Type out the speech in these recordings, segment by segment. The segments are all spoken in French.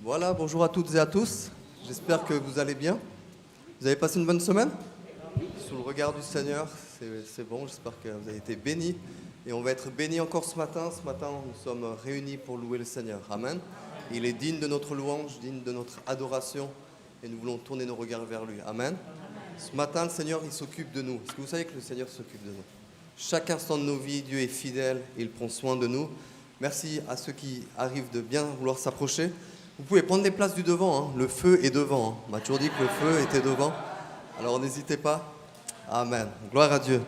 Voilà, bonjour à toutes et à tous. J'espère que vous allez bien. Vous avez passé une bonne semaine? Sous le regard du Seigneur, c'est bon. J'espère que vous avez été bénis. Et on va être bénis encore ce matin. Ce matin, nous sommes réunis pour louer le Seigneur. Amen. Il est digne de notre louange, digne de notre adoration. Et nous voulons tourner nos regards vers lui. Amen. Ce matin, le Seigneur, il s'occupe de nous. Est-ce que vous savez que le Seigneur s'occupe de nous? Chaque instant de nos vies, Dieu est fidèle et il prend soin de nous. Merci à ceux qui arrivent de bien vouloir s'approcher. Vous pouvez prendre des places du devant, hein. Le feu est devant. Hein. On m'a toujours dit que le feu était devant. Alors n'hésitez pas. Amen. Gloire à Dieu.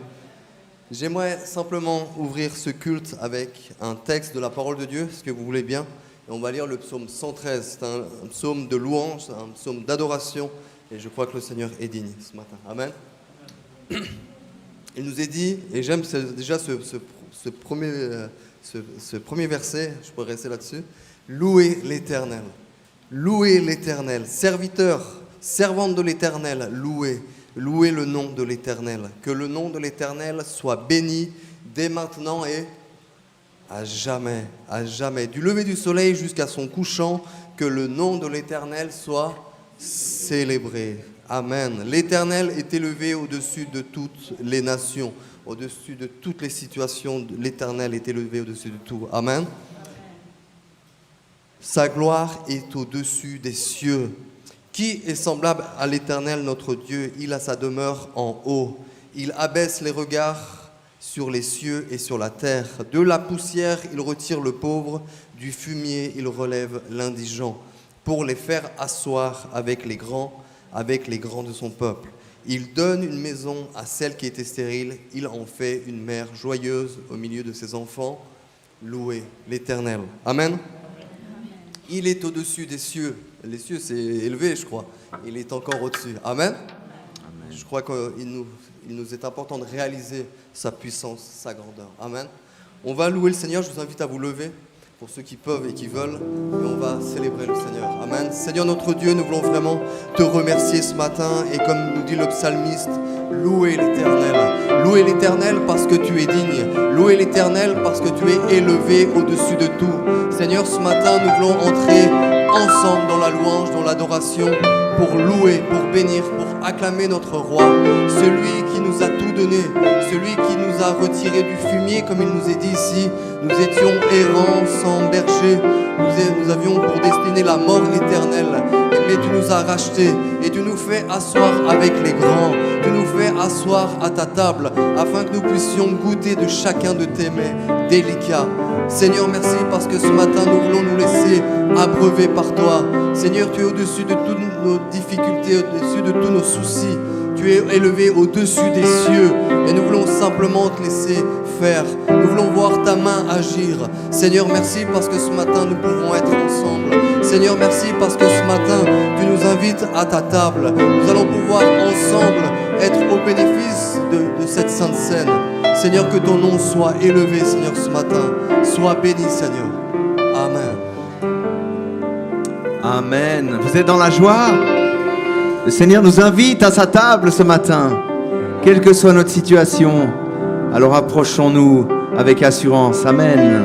J'aimerais simplement ouvrir ce culte avec un texte de la parole de Dieu, ce que vous voulez bien. Et on va lire le psaume 113. C'est un psaume de louange, un psaume d'adoration. Et je crois que le Seigneur est digne ce matin. Amen. Il nous est dit, et j'aime déjà ce premier verset, je pourrais rester là-dessus. Louez l'Éternel. Louez l'Éternel. Serviteurs, servantes de l'Éternel, louez. Louez le nom de l'Éternel. Que le nom de l'Éternel soit béni dès maintenant et à jamais. À jamais. Du lever du soleil jusqu'à son couchant, que le nom de l'Éternel soit célébré. Amen. L'Éternel est élevé au-dessus de toutes les nations, au-dessus de toutes les situations. L'Éternel est élevé au-dessus de tout. Amen. Sa gloire est au-dessus des cieux. Qui est semblable à l'Éternel notre Dieu? Il a sa demeure en haut. Il abaisse les regards sur les cieux et sur la terre. De la poussière, il retire le pauvre. Du fumier, il relève l'indigent. Pour les faire asseoir avec les grands de son peuple. Il donne une maison à celle qui était stérile. Il en fait une mère joyeuse au milieu de ses enfants. Louez l'Éternel. Amen. Il est au-dessus des cieux. Les cieux, c'est élevé, je crois. Il est encore au-dessus. Amen. Amen. Je crois qu'il nous est important de réaliser sa puissance, sa grandeur. Amen. On va louer le Seigneur. Je vous invite à vous lever pour ceux qui peuvent et qui veulent. Et on va célébrer le Seigneur. Amen. Seigneur notre Dieu, nous voulons vraiment te remercier ce matin. Et comme nous dit le psalmiste, louez l'Éternel. Louez l'Éternel parce que tu es digne. Louez l'Éternel parce que tu es élevé au-dessus de tout. Seigneur, ce matin, nous voulons entrer ensemble dans la louange, dans l'adoration, pour louer, pour bénir, pour acclamer notre roi, celui qui nous a tout donné, celui qui nous a retirés du fumier, comme il nous est dit ici. Nous étions errants, sans berger, nous avions pour destinée la mort éternelle, mais tu nous as rachetés et tu nous fais asseoir avec les grands, tu nous fais asseoir à ta table, afin que nous puissions goûter de chacun de tes mets délicats. Seigneur, merci parce que ce matin, nous voulons nous laisser abreuver par toi. Seigneur, tu es au-dessus de toutes nos difficultés, au-dessus de tous nos soucis. Tu es élevé au-dessus des cieux et nous voulons simplement te laisser faire. Nous voulons voir ta main agir. Seigneur, merci parce que ce matin, nous pouvons être ensemble. Seigneur, merci parce que ce matin, tu nous invites à ta table. Nous allons pouvoir ensemble être au bénéfice de cette sainte scène. Seigneur, que ton nom soit élevé, Seigneur, ce matin. Sois béni, Seigneur. Amen. Amen. Vous êtes dans la joie? Le Seigneur nous invite à sa table ce matin, quelle que soit notre situation. Alors approchons-nous avec assurance. Amen.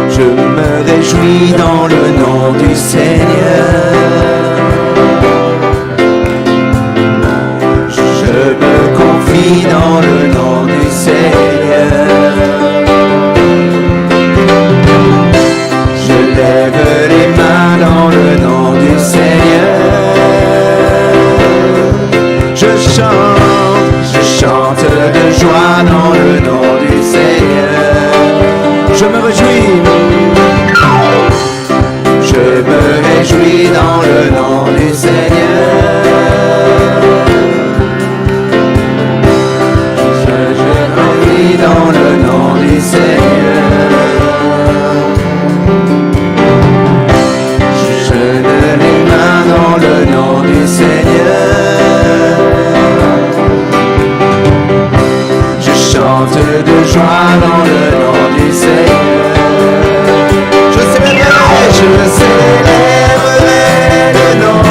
Je me réjouis dans le nom du Seigneur. Je me confie dans le nom du Seigneur. Je lève les mains dans le nom du Seigneur. Je chante de joie dans le nom du Seigneur. Je me réjouis dans le nom du Seigneur. Dans le nom du Seigneur, je lève les mains dans le nom du Seigneur. Je chante de joie dans le nom du Seigneur. Je célébrerai le nom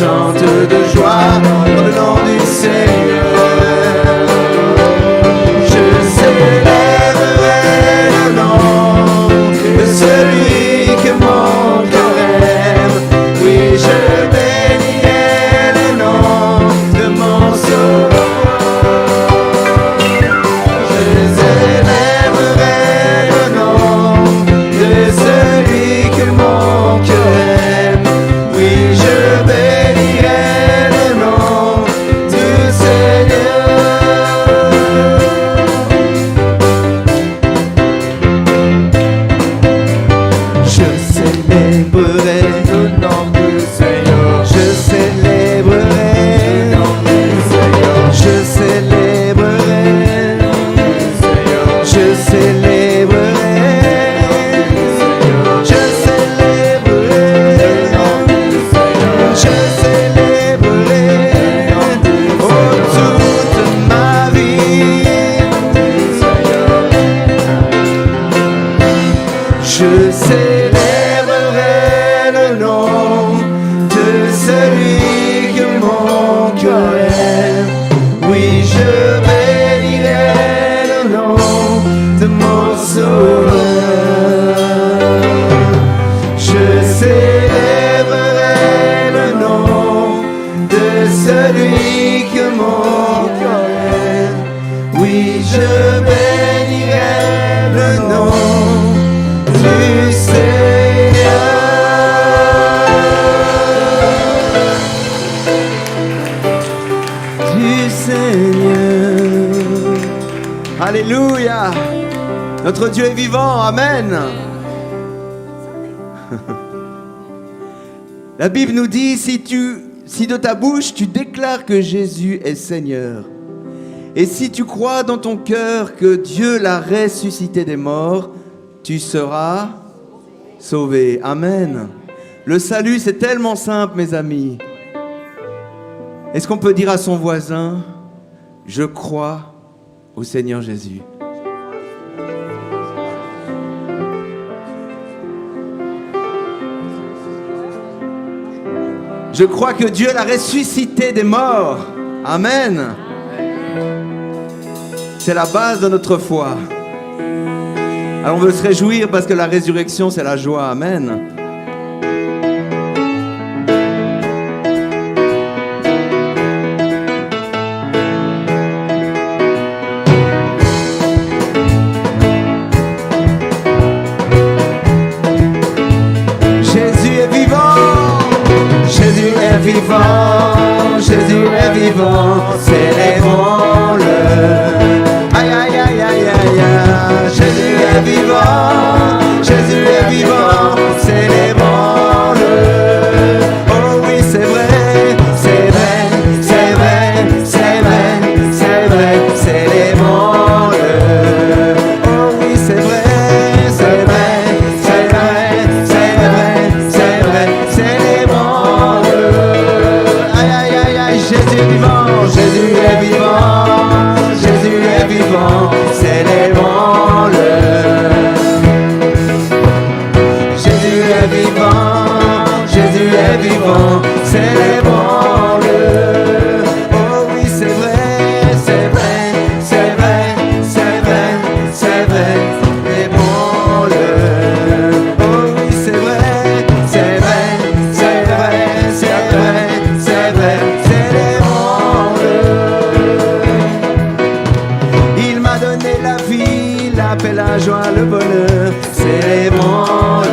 chante de joie dans le nom du Seigneur. Je célébrerai le nom de celui que mon cœur aime. Oui, je bénirai le nom de mon sauveur. Je célébrerai le nom de celui que mon cœur aime. Oui, je bénirai le nom du Seigneur. Je célébrerai le nom du Seigneur. Je célébrerai le nom du Seigneur. Je célébrerai le nom du Seigneur. Je célébrerai le nom du Seigneur. Je célébrerai le nom du Seigneur. Je célébrerai oh, toute ma vie. Je célébrerai le nom de celui que mon cœur aime. Oui, je bénirai le nom de mon sauveur. Je célébrerai le nom de celui que mon cœur aime. Oui, je bénirai le nom du Seigneur. Du Seigneur. Alléluia. Notre Dieu est vivant. Amen. La Bible nous dit, si de ta bouche tu déclares que Jésus est Seigneur, et si tu crois dans ton cœur que Dieu l'a ressuscité des morts, tu seras sauvé. Amen. Le salut, c'est tellement simple, mes amis. Est-ce qu'on peut dire à son voisin, je crois au Seigneur Jésus? Je crois que Dieu l'a ressuscité des morts. Amen. C'est la base de notre foi. Alors on veut se réjouir parce que la résurrection, c'est la joie. Amen. Jésus est vivant. Jésus est vivant. Jésus est vivant. Célébrons-le. Aïe, aïe, aïe, aïe, aïe, aïe. Jésus est vivant, Jésus est vivant, célébrons-le. Oh oui, c'est vrai, c'est vrai, c'est vrai, c'est vrai, c'est vrai, célébrons-le. Oh oui, c'est vrai, c'est vrai, c'est vrai, c'est vrai, c'est vrai, célébrons-le. Aïe, aïe, aïe, aïe, Jésus est vivant, Jésus est vivant, Jésus est vivant, célébrons-le. Jésus est vivant, Jésus est vivant, célébrons-le. Oh oui, c'est vrai, c'est vrai, c'est vrai, c'est vrai, c'est vrai, célébrons-le. Oh oui, c'est vrai, c'est vrai, c'est vrai, c'est vrai, c'est vrai, célébrons-le. Il m'a donné la vie, la paix, la joie, le bonheur, célébrons-le.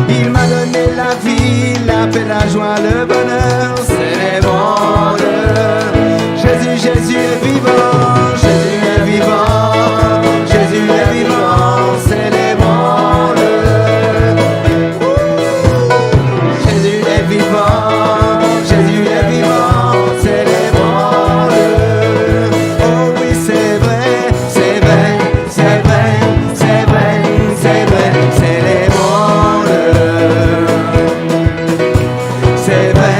Il m'a donné la vie, la paix, la joie, le bonheur, célébrons-le. Jésus, Jésus est vivant, Jésus est vivant, Jésus est vivant, célébrons-le. Jésus est vivant, Jésus est vivant, célébrons-le. Oh oui, c'est vrai, c'est vrai, c'est vrai, c'est vrai, c'est vrai, célébrons-le. C'est vrai,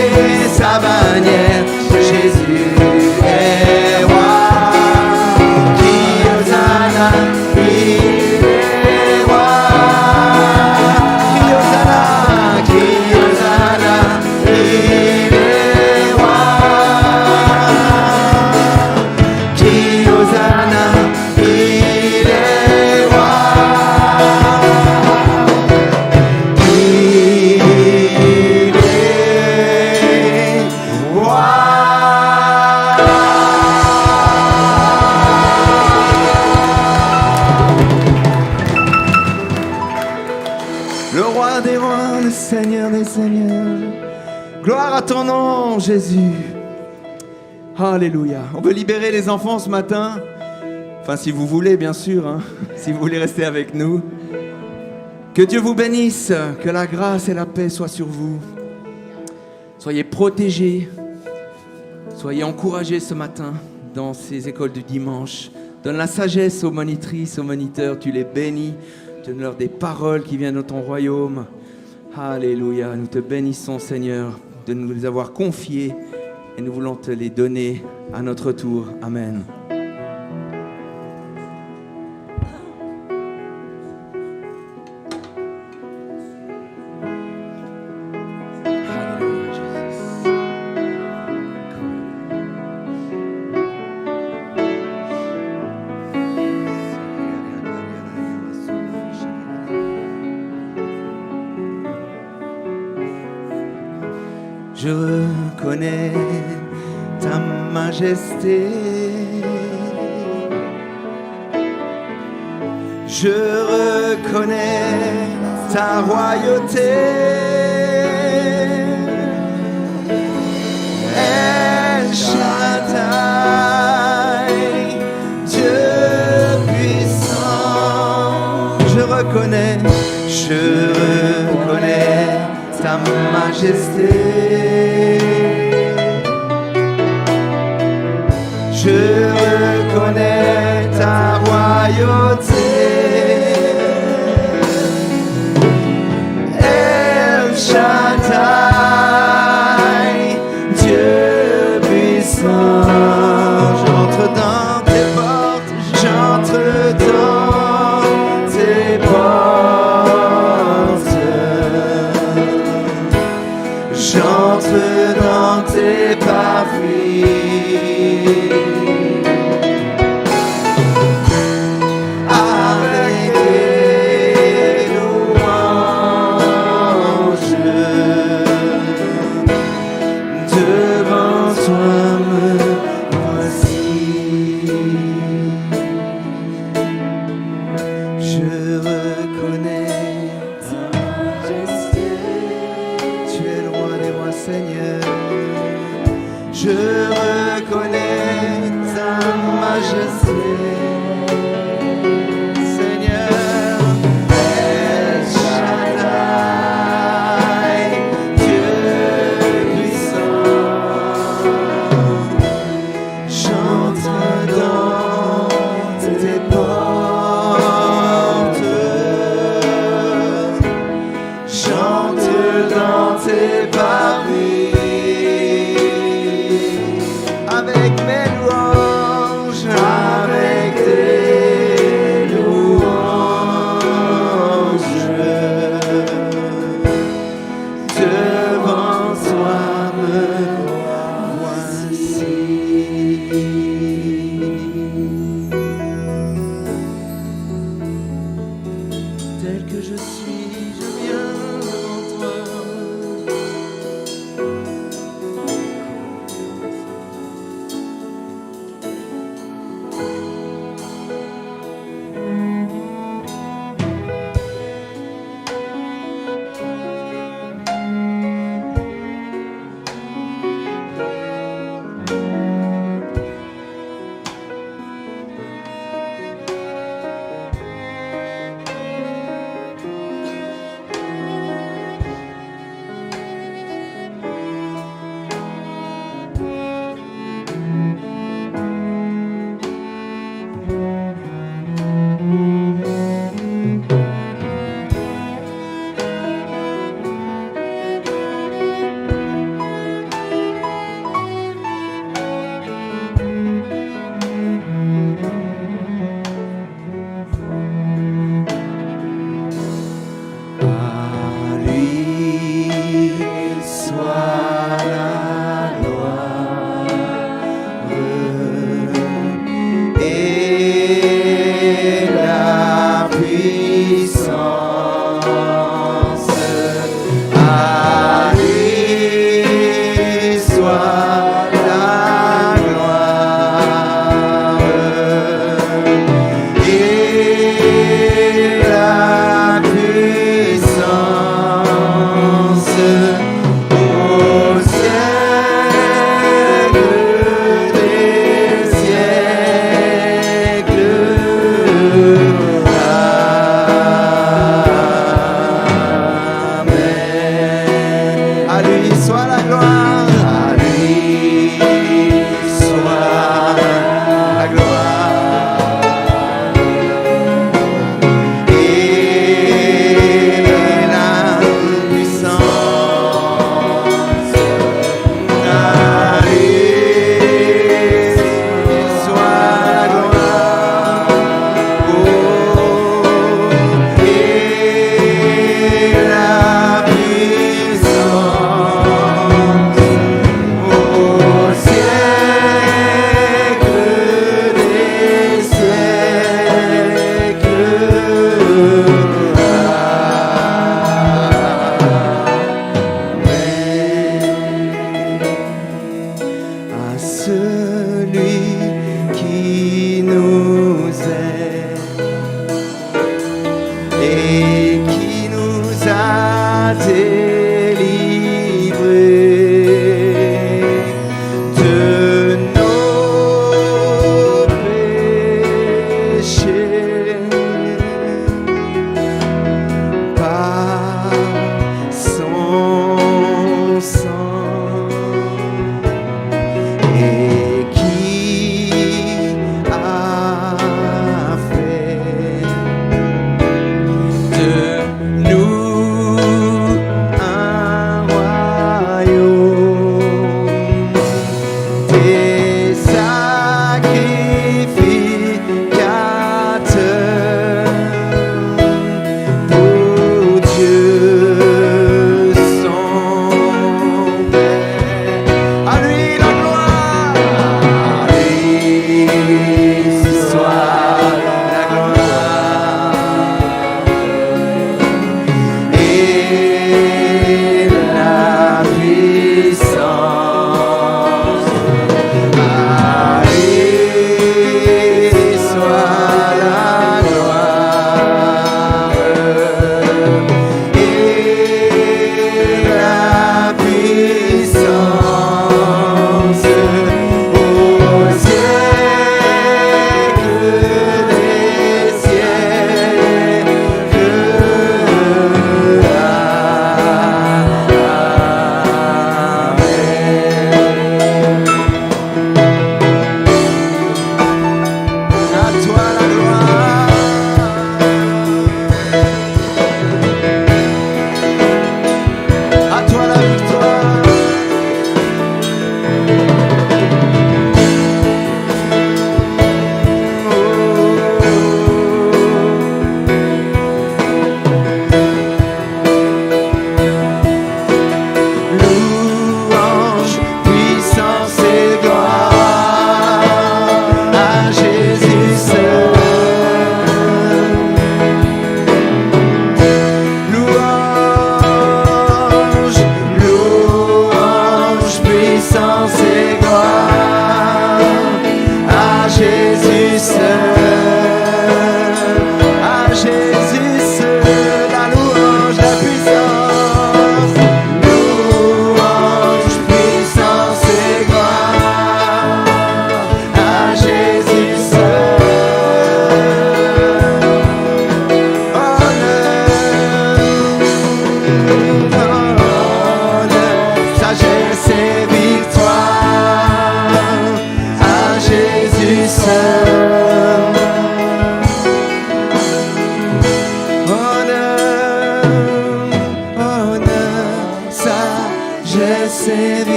puissant, Jésus. Alléluia. On veut libérer les enfants ce matin. Enfin, si vous voulez, bien sûr, hein, si vous voulez rester avec nous. Que Dieu vous bénisse, que la grâce et la paix soient sur vous. Soyez protégés, soyez encouragés ce matin dans ces écoles du dimanche. Donne la sagesse aux monitrices, aux moniteurs, tu les bénis. Donne-leur des paroles qui viennent de ton royaume. Alléluia, nous te bénissons Seigneur de nous les avoir confiés et nous voulons te les donner à notre tour. Amen. Je reconnais ta majesté. Je reconnais ta royauté. El Shaddai, Dieu puissant. Je reconnais ta majesté. Je reconnais ta royauté. El Shaddai, Dieu puissant. J'entre dans tes portes, j'entre dans tes portes. J'entre dans tes parvis.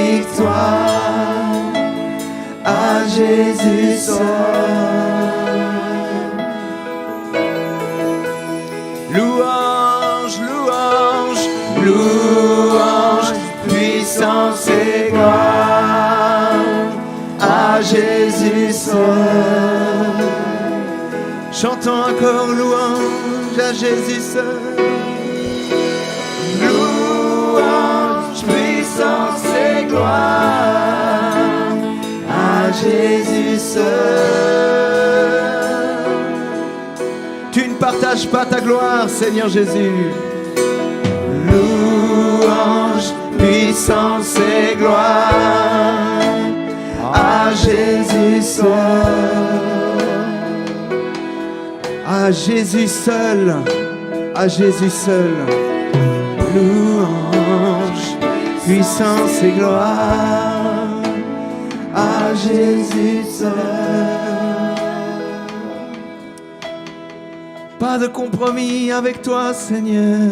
victoire à Jésus seul. Louange, louange, louange, puissance et gloire à Jésus seul. Chantons encore louange à Jésus seul. Louange, puissance et gloire à Jésus seul. Tu ne partages pas ta gloire, Seigneur Jésus. Louange, puissance et gloire à Jésus seul. À Jésus seul, à Jésus seul. Louange, puissance et gloire à Jésus seul. Pas de compromis avec toi, Seigneur.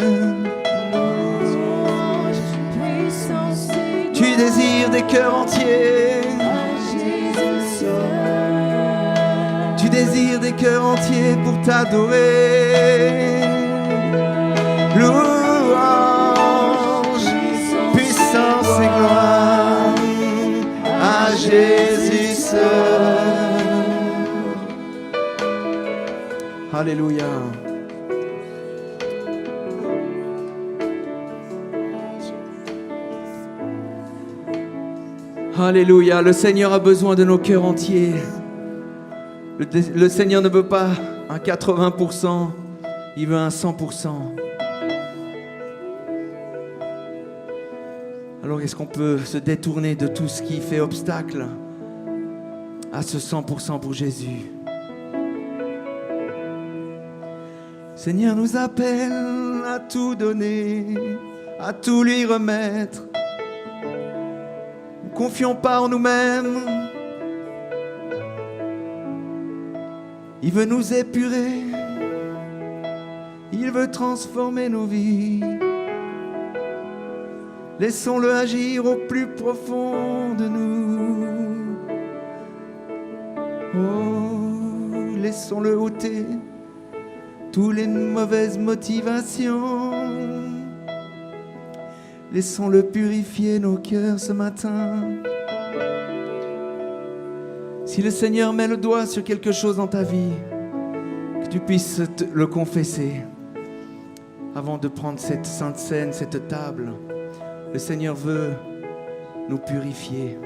Tu désires des cœurs entiers. Tu désires des cœurs entiers pour t'adorer. Louange, puissance et gloire à Jésus seul. Alléluia. Alléluia. Le Seigneur a besoin de nos cœurs entiers. Le Seigneur ne veut pas un 80%, il veut un 100%. Alors est-ce qu'on peut se détourner de tout ce qui fait obstacle à ce 100% pour Jésus? Seigneur nous appelle à tout donner, à tout lui remettre. Ne confions pas en nous-mêmes. Il veut nous épurer. Il veut transformer nos vies. Laissons-le agir au plus profond de nous. Oh, laissons-le ôter toutes les mauvaises motivations. Laissons-le purifier nos cœurs ce matin. Si le Seigneur met le doigt sur quelque chose dans ta vie, que tu puisses le confesser avant de prendre cette sainte scène, cette table. Le Seigneur veut nous purifier.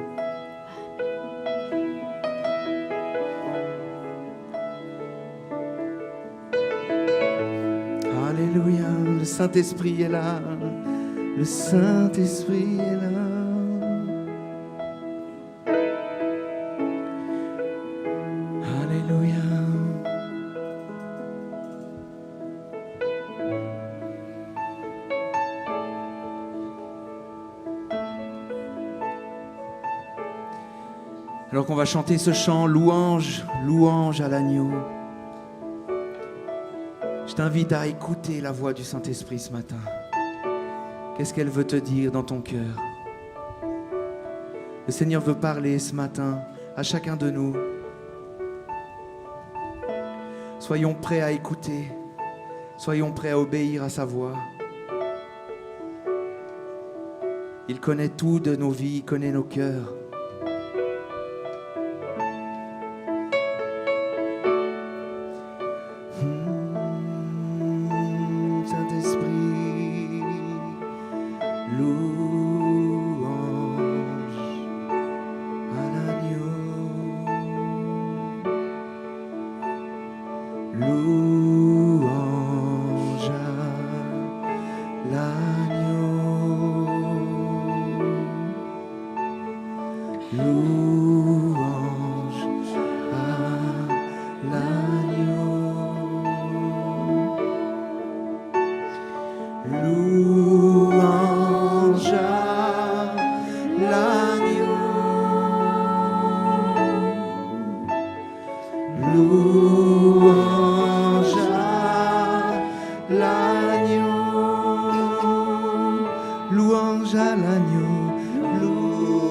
Alléluia, le Saint-Esprit est là. Le Saint-Esprit est là. Alléluia. Alors qu'on va chanter ce chant, louange, louange à l'agneau. Je t'invite à écouter la voix du Saint-Esprit ce matin. Qu'est-ce qu'elle veut te dire dans ton cœur? Le Seigneur veut parler ce matin à chacun de nous. Soyons prêts à écouter. Soyons prêts à obéir à sa voix. Il connaît tout de nos vies, il connaît nos cœurs. Louange à l'agneau, louange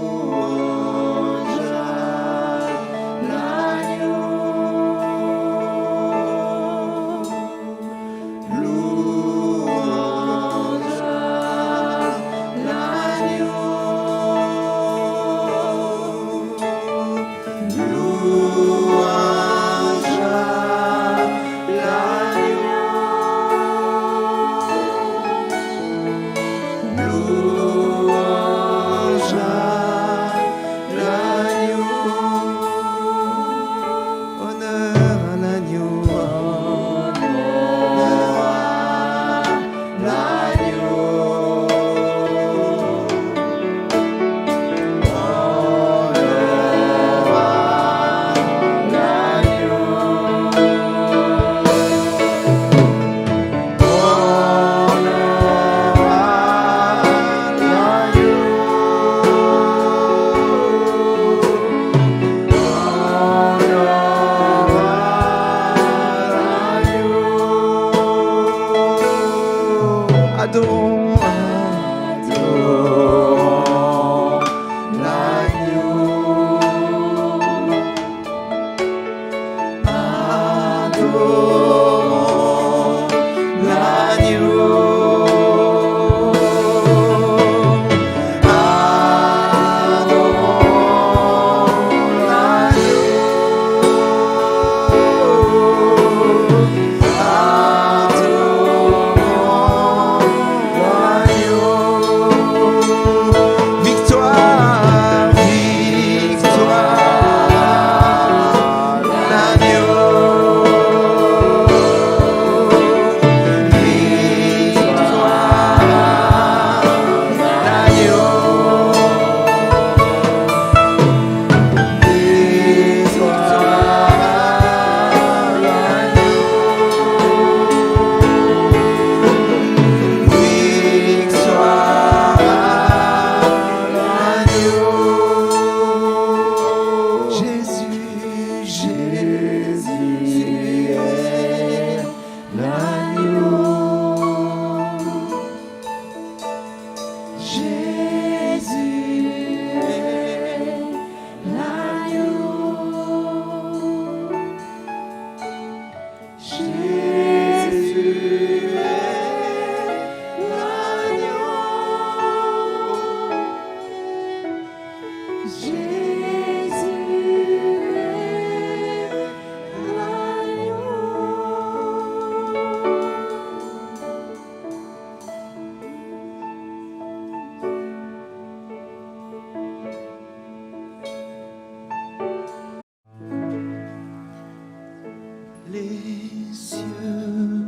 Les cieux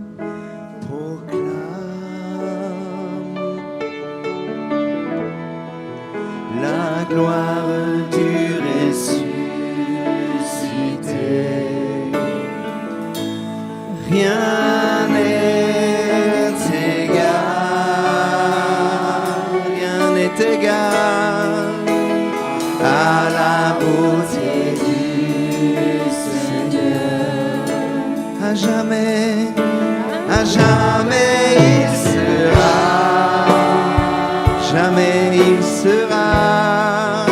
proclament la gloire du ressuscité. Rien n'est égal à la beauté du Seigneur. À jamais il sera, jamais il sera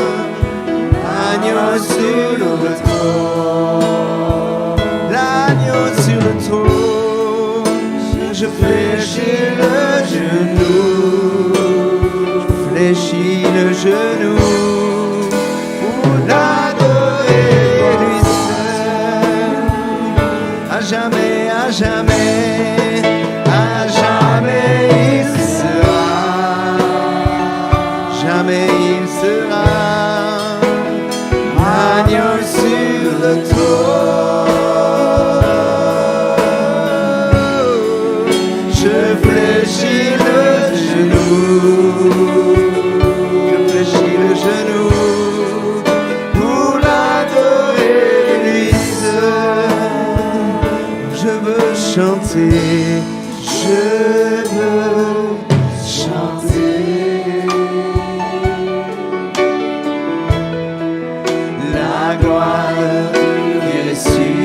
agneau sur le trône, l'agneau sur le trône. Je fléchis le genou, je fléchis le genou pour l'adorer lui seul. À jamais, à jamais, à jamais il sera, jamais il sera agneau sur le trône. Je fléchis le genou, je fléchis le genou pour l'adorer lui seul. Je veux chanter, je veux chanter la gloire du ressuscité,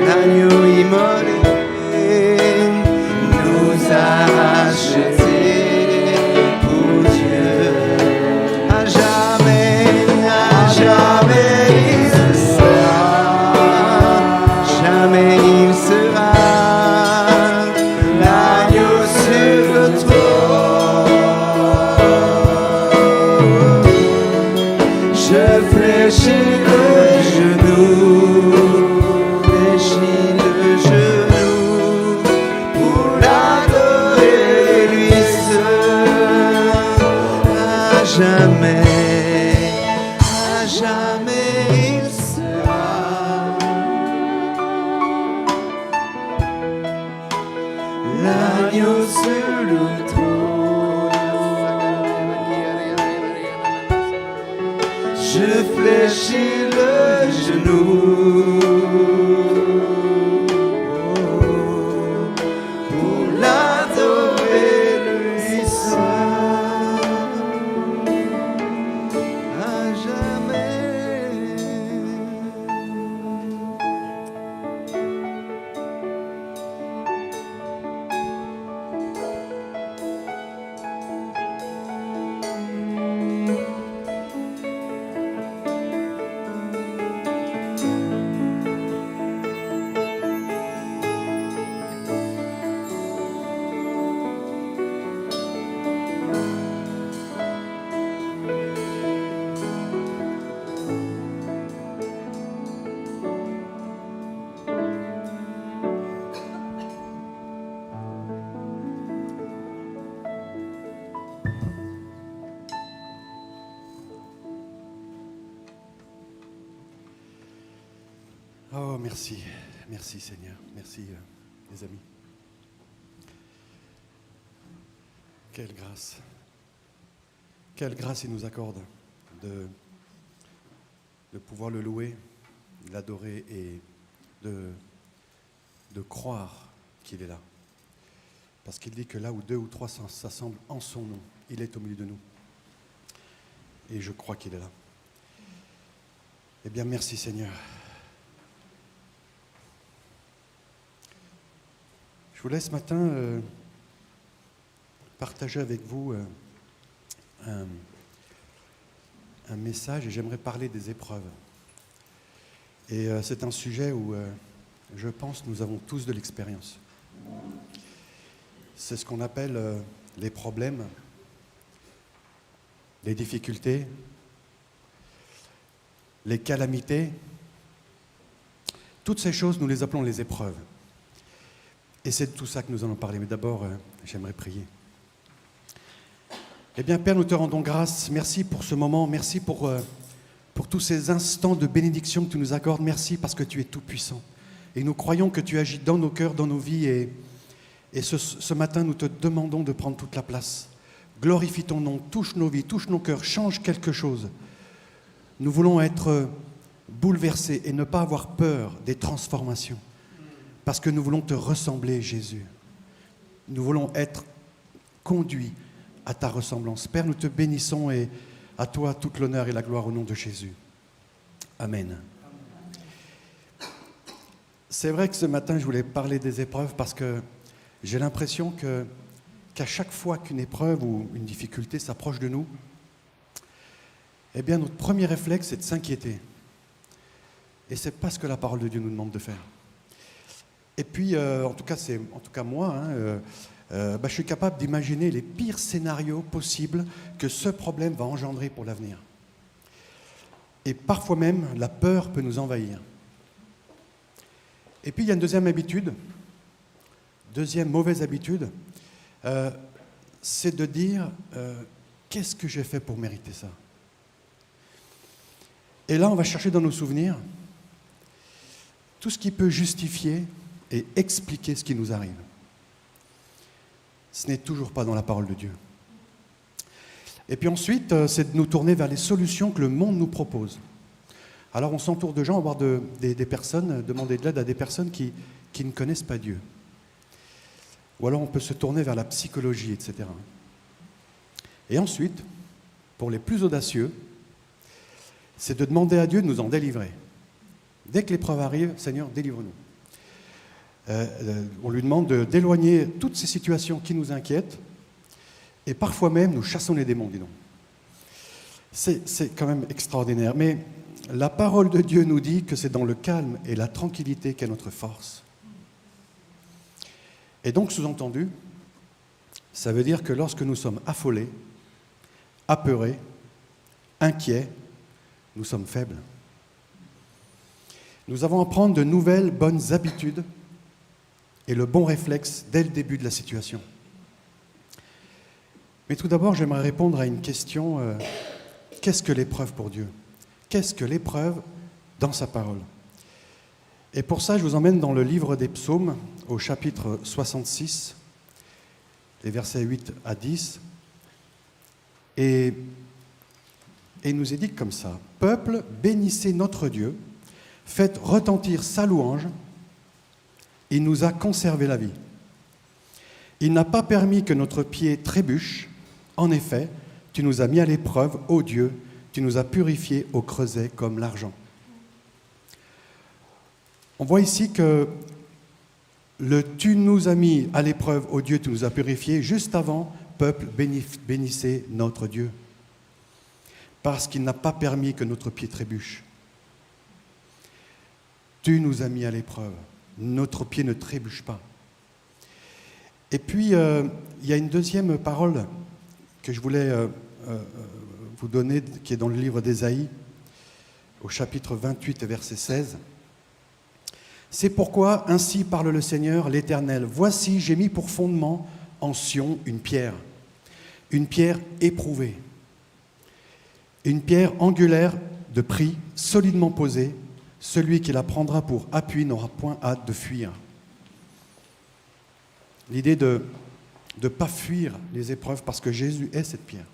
l'agneau immolé nous a rachetés pour Dieu. À jamais il sera, jamais il sera l'agneau sur le trône. Je fléchis le genou, fléchis le genou pour l'adorer lui seul. À jamais il sera l'agneau sur le trône. Je fléchis le genou pour l'adorer lui seul. À jamais. Oh, merci. Merci Seigneur. Merci les amis. Quelle grâce. Quelle grâce il nous accorde de pouvoir le louer, de l'adorer et de croire qu'il est là. Parce qu'il dit que là où 2 ou 3 s'assemblent en son nom, il est au milieu de nous. Et je crois qu'il est là. Eh bien, merci Seigneur. Je voulais ce matin partager avec vous un message et j'aimerais parler des épreuves. Et c'est un sujet où je pense nous avons tous de l'expérience. C'est ce qu'on appelle les problèmes, les difficultés, les calamités. Toutes ces choses, nous les appelons les épreuves. Et c'est de tout ça que nous allons parler. Mais d'abord, j'aimerais prier. Eh bien, Père, nous te rendons grâce. Merci pour ce moment. Merci pour tous ces instants de bénédiction que tu nous accordes. Merci parce que tu es tout-puissant. Et nous croyons que tu agis dans nos cœurs, dans nos vies. Et ce matin, nous te demandons de prendre toute la place. Glorifie ton nom, touche nos vies, touche nos cœurs, change quelque chose. Nous voulons être bouleversés et ne pas avoir peur des transformations. Parce que nous voulons te ressembler, Jésus. Nous voulons être conduits à ta ressemblance. Père, nous te bénissons et à toi toute l'honneur et la gloire au nom de Jésus. Amen. C'est vrai que ce matin, je voulais parler des épreuves parce que j'ai l'impression qu'à chaque fois qu'une épreuve ou une difficulté s'approche de nous, eh bien, notre premier réflexe, c'est de s'inquiéter. Et ce n'est pas ce que la parole de Dieu nous demande de faire. Et puis, en tout cas moi, je suis capable d'imaginer les pires scénarios possibles que ce problème va engendrer pour l'avenir. Et parfois même, la peur peut nous envahir. Et puis, il y a une deuxième mauvaise habitude, c'est de dire qu'est-ce que j'ai fait pour mériter ça? Et là, on va chercher dans nos souvenirs tout ce qui peut justifier et expliquer ce qui nous arrive. Ce n'est toujours pas dans la parole de Dieu. Et puis ensuite, c'est de nous tourner vers les solutions que le monde nous propose. Alors on s'entoure de gens, on va voir des personnes, demander de l'aide à des personnes qui ne connaissent pas Dieu. Ou alors on peut se tourner vers la psychologie, etc. Et ensuite, pour les plus audacieux, c'est de demander à Dieu de nous en délivrer. Dès que l'épreuve arrive, Seigneur, délivre-nous. On lui demande d'éloigner toutes ces situations qui nous inquiètent, et parfois même nous chassons les démons, dis donc. C'est quand même extraordinaire. Mais la parole de Dieu nous dit que c'est dans le calme et la tranquillité qu'est notre force. Et donc, sous-entendu, ça veut dire que lorsque nous sommes affolés, apeurés, inquiets, nous sommes faibles. Nous avons à prendre de nouvelles bonnes habitudes et le bon réflexe dès le début de la situation. Mais tout d'abord, j'aimerais répondre à une question. Qu'est-ce que l'épreuve pour Dieu? Qu'est-ce que l'épreuve dans sa parole? Et pour ça, je vous emmène dans le livre des Psaumes, au chapitre 66, les versets 8 à 10. Et il nous est dit comme ça: « Peuple, bénissez notre Dieu, faites retentir sa louange, il nous a conservé la vie. Il n'a pas permis que notre pied trébuche. En effet, tu nous as mis à l'épreuve, ô Dieu, tu nous as purifiés au creuset comme l'argent. » On voit ici que le « tu nous as mis à l'épreuve, ô Dieu, tu nous as purifiés », juste avant, peuple, bénissez notre Dieu, parce qu'il n'a pas permis que notre pied trébuche. Tu nous as mis à l'épreuve, notre pied ne trébuche pas. Et puis, il y a une deuxième parole que je voulais vous donner, qui est dans le livre d'Ésaïe, au chapitre 28, verset 16. « C'est pourquoi, ainsi parle le Seigneur, l'Éternel, voici, j'ai mis pour fondement en Sion une pierre éprouvée, une pierre angulaire de prix, solidement posée. Celui qui la prendra pour appui n'aura point hâte de fuir. » L'idée de ne pas fuir les épreuves parce que Jésus est cette pierre.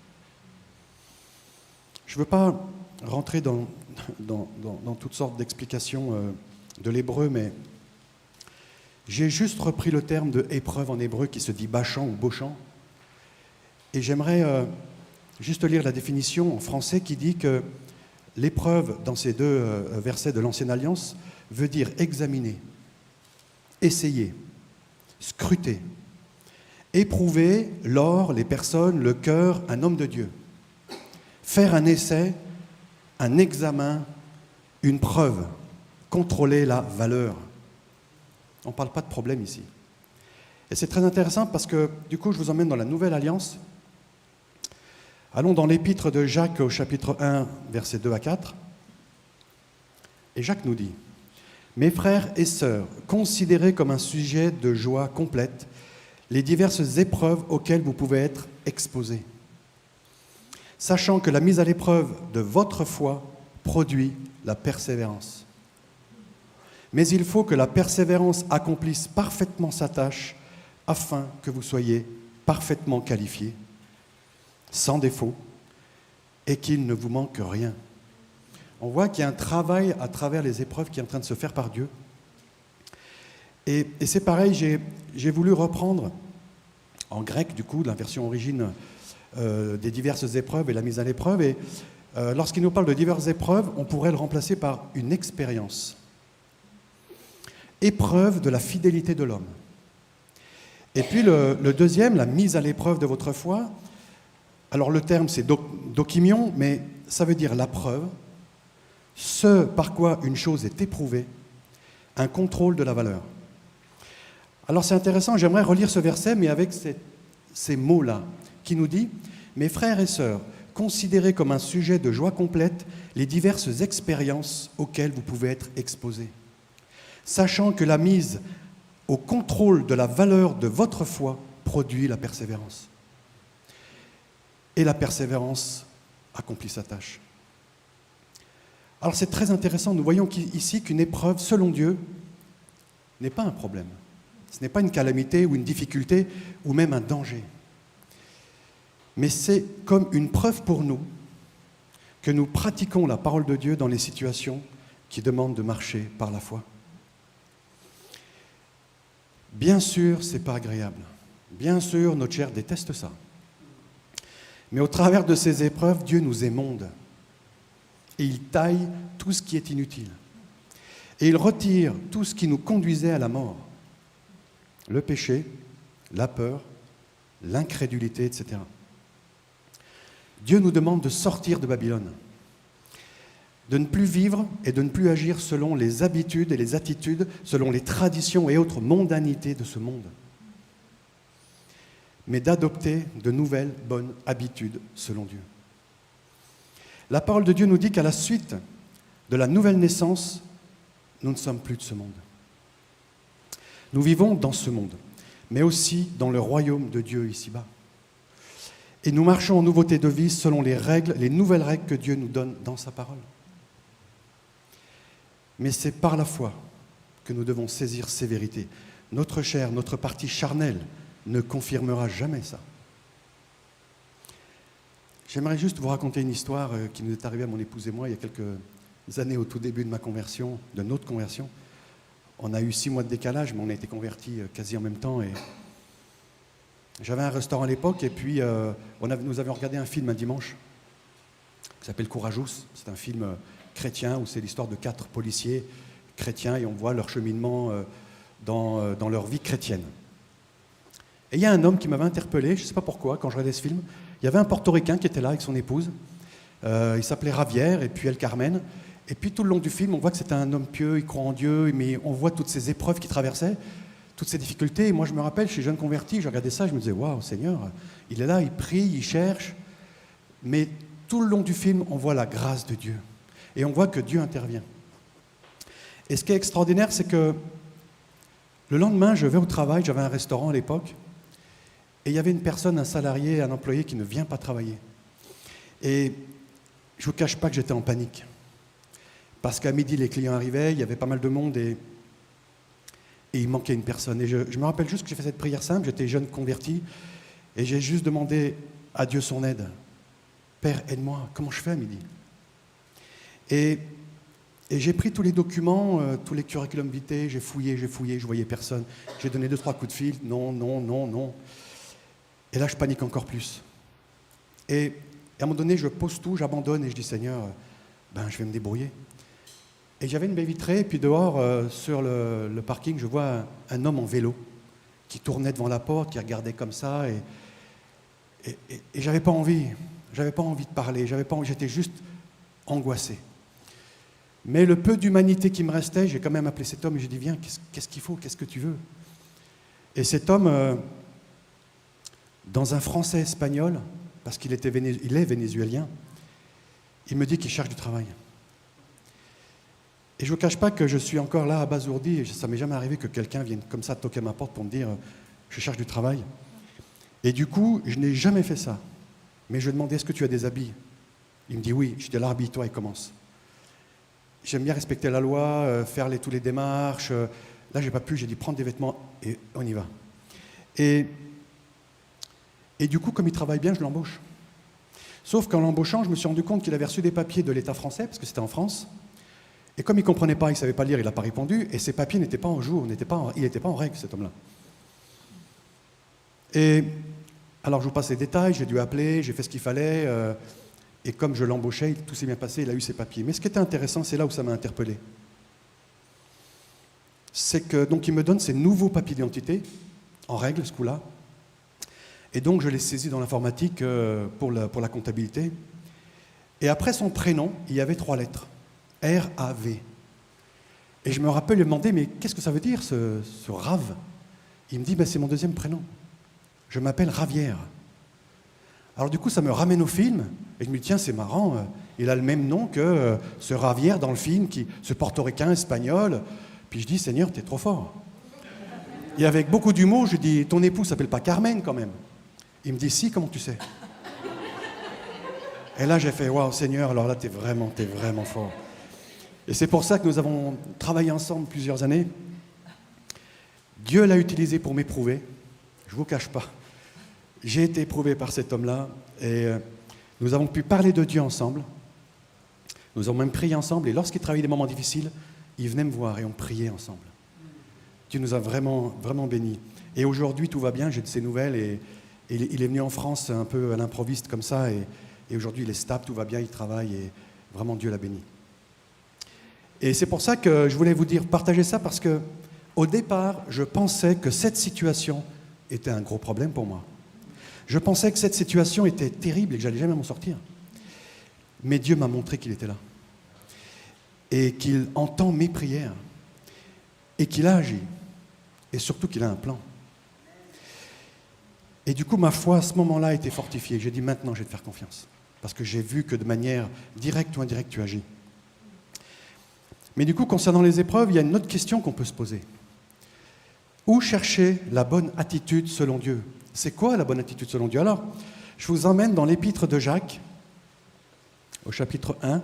Je ne veux pas rentrer dans toutes sortes d'explications de l'hébreu, mais j'ai juste repris le terme de épreuve en hébreu qui se dit bachan ou bochan. Et j'aimerais juste lire la définition en français qui dit que l'épreuve dans ces deux versets de l'Ancienne Alliance veut dire examiner, essayer, scruter, éprouver l'or, les personnes, le cœur, un homme de Dieu, faire un essai, un examen, une preuve, contrôler la valeur. On ne parle pas de problème ici. Et c'est très intéressant parce que, du coup, je vous emmène dans la Nouvelle Alliance. Allons dans l'épître de Jacques au chapitre 1, versets 2 à 4. Et Jacques nous dit, « Mes frères et sœurs, considérez comme un sujet de joie complète les diverses épreuves auxquelles vous pouvez être exposés, sachant que la mise à l'épreuve de votre foi produit la persévérance. Mais il faut que la persévérance accomplisse parfaitement sa tâche afin que vous soyez parfaitement qualifiés, sans défaut, et qu'il ne vous manque rien. » On voit qu'il y a un travail à travers les épreuves qui est en train de se faire par Dieu. Et c'est pareil, j'ai voulu reprendre en grec, du coup, la version origine des diverses épreuves et la mise à l'épreuve. Et lorsqu'il nous parle de diverses épreuves, on pourrait le remplacer par une expérience. Épreuve de la fidélité de l'homme. Et puis le deuxième, la mise à l'épreuve de votre foi. Alors le terme c'est dokimion, mais ça veut dire la preuve, ce par quoi une chose est éprouvée, un contrôle de la valeur. Alors c'est intéressant, j'aimerais relire ce verset, mais avec ces mots-là, qui nous dit « Mes frères et sœurs, considérez comme un sujet de joie complète les diverses expériences auxquelles vous pouvez être exposés, sachant que la mise au contrôle de la valeur de votre foi produit la persévérance. Et la persévérance accomplit sa tâche. » Alors c'est très intéressant, nous voyons ici qu'une épreuve, selon Dieu, n'est pas un problème. Ce n'est pas une calamité ou une difficulté ou même un danger. Mais c'est comme une preuve pour nous que nous pratiquons la parole de Dieu dans les situations qui demandent de marcher par la foi. Bien sûr, ce n'est pas agréable. Bien sûr, notre chair déteste ça. Mais au travers de ces épreuves, Dieu nous émonde. Et il taille tout ce qui est inutile. Et il retire tout ce qui nous conduisait à la mort. Le péché, la peur, l'incrédulité, etc. Dieu nous demande de sortir de Babylone, de ne plus vivre et de ne plus agir selon les habitudes et les attitudes, selon les traditions et autres mondanités de ce monde, mais d'adopter de nouvelles bonnes habitudes selon Dieu. La parole de Dieu nous dit qu'à la suite de la nouvelle naissance, nous ne sommes plus de ce monde. Nous vivons dans ce monde, mais aussi dans le royaume de Dieu ici-bas. Et nous marchons en nouveauté de vie selon les règles, les nouvelles règles que Dieu nous donne dans sa parole. Mais c'est par la foi que nous devons saisir ces vérités. Notre chair, notre partie charnelle ne confirmera jamais ça. J'aimerais juste vous raconter une histoire qui nous est arrivée à mon épouse et moi il y a quelques années au tout début de ma conversion, de notre conversion. On a eu 6 mois de décalage, mais on a été convertis quasi en même temps. Et j'avais un restaurant à l'époque, et puis nous avions regardé un film un dimanche qui s'appelle Courajous. C'est un film chrétien où c'est l'histoire de 4 policiers chrétiens et on voit leur cheminement dans leur vie chrétienne. Et il y a un homme qui m'avait interpellé, je ne sais pas pourquoi, quand je regardais ce film. Il y avait un portoricain qui était là avec son épouse. Il s'appelait Javier et puis El Carmen. Et puis tout le long du film, on voit que c'était un homme pieux, il croit en Dieu, mais on voit toutes ces épreuves qu'il traversait, toutes ces difficultés. Et moi, je me rappelle, je suis jeune converti, je regardais ça, je me disais, waouh, Seigneur, il est là, il prie, il cherche. Mais tout le long du film, on voit la grâce de Dieu. Et on voit que Dieu intervient. Et ce qui est extraordinaire, c'est que le lendemain, je vais au travail, j'avais un restaurant à l'époque, et il y avait une personne, un salarié, un employé qui ne vient pas travailler. Et je ne vous cache pas que j'étais en panique. Parce qu'à midi, les clients arrivaient, il y avait pas mal de monde et il manquait une personne. Et je me rappelle juste que j'ai fait cette prière simple, j'étais jeune converti, et j'ai juste demandé à Dieu son aide. Père, aide-moi, comment je fais à midi? Et j'ai pris tous les documents, tous les curriculum vitae, j'ai fouillé, je voyais personne. J'ai donné 2-3 coups de fil, non. Et là, je panique encore plus. Et à un moment donné, je pose tout, j'abandonne et je dis, Seigneur, je vais me débrouiller. Et j'avais une baie vitrée, et puis dehors, sur le parking, je vois un homme en vélo qui tournait devant la porte, qui regardait comme ça, et j'avais pas envie de parler, j'étais juste angoissé. Mais le peu d'humanité qui me restait, j'ai quand même appelé cet homme et j'ai dit, viens, qu'est-ce qu'il faut, qu'est-ce que tu veux? Et cet homme, dans un français espagnol, parce qu'il est vénézuélien, il me dit qu'il cherche du travail. Et je ne vous cache pas que je suis encore là abasourdi, et ça ne m'est jamais arrivé que quelqu'un vienne comme ça toquer à ma porte pour me dire « je cherche du travail ». Et du coup, je n'ai jamais fait ça. Mais je lui ai demandé « est-ce que tu as des habits ?» Il me dit « oui ». Je dis « alors habille-toi et commence ». J'aime bien respecter la loi, faire toutes les démarches. Là, j'ai pas pu, j'ai dit prendre des vêtements et on y va. Et du coup, comme il travaille bien, je l'embauche. Sauf qu'en l'embauchant, je me suis rendu compte qu'il avait reçu des papiers de l'État français, parce que c'était en France. Et comme il ne comprenait pas, il ne savait pas lire, il n'a pas répondu, et ses papiers n'étaient pas en jour, il n'était pas en règle, cet homme-là. Et alors, je vous passe les détails, j'ai dû appeler, j'ai fait ce qu'il fallait, et comme je l'embauchais, tout s'est bien passé, il a eu ses papiers. Mais ce qui était intéressant, c'est là où ça m'a interpellé. C'est que, donc, il me donne ses nouveaux papiers d'identité, en règle, ce coup-là. Et donc, je les saisis dans l'informatique pour la comptabilité. Et après son prénom, il y avait 3 lettres. R-A-V. Et je me rappelle lui demander, mais qu'est-ce que ça veut dire, ce Rave? Il me dit, c'est mon 2e prénom. Je m'appelle Ravière. Alors du coup, ça me ramène au film, et je me dis, tiens, c'est marrant, il a le même nom que ce Ravière dans le film, ce portoricain espagnol. Puis je dis, Seigneur, t'es trop fort. Et avec beaucoup d'humour, je dis, ton époux s'appelle pas Carmen quand même? Il me dit, si, comment tu sais? Et là, j'ai fait, waouh, Seigneur, alors là, t'es vraiment fort. Et c'est pour ça que nous avons travaillé ensemble plusieurs années. Dieu l'a utilisé pour m'éprouver. Je ne vous cache pas. J'ai été éprouvé par cet homme-là. Et nous avons pu parler de Dieu ensemble. Nous avons même prié ensemble. Et lorsqu'il travaillait des moments difficiles, il venait me voir et on priait ensemble. Dieu nous a vraiment bénis. Et aujourd'hui, tout va bien. J'ai de ses nouvelles. Et il est venu en France un peu à l'improviste comme ça. Et aujourd'hui, il est stable, tout va bien, il travaille. Et vraiment, Dieu l'a béni. Et c'est pour ça que je voulais vous dire, partagez ça, parce que au départ, je pensais que cette situation était un gros problème pour moi. Je pensais que cette situation était terrible et que j'allais jamais m'en sortir. Mais Dieu m'a montré qu'il était là. Et qu'il entend mes prières. Et qu'il a agi. Et surtout qu'il a un plan. Et du coup, ma foi, à ce moment-là, a été fortifiée. J'ai dit, maintenant, je vais te faire confiance. Parce que j'ai vu que de manière directe ou indirecte, tu agis. Mais du coup, concernant les épreuves, il y a une autre question qu'on peut se poser. Où chercher la bonne attitude selon Dieu? C'est quoi la bonne attitude selon Dieu? Alors, je vous emmène dans l'épître de Jacques, au chapitre 1,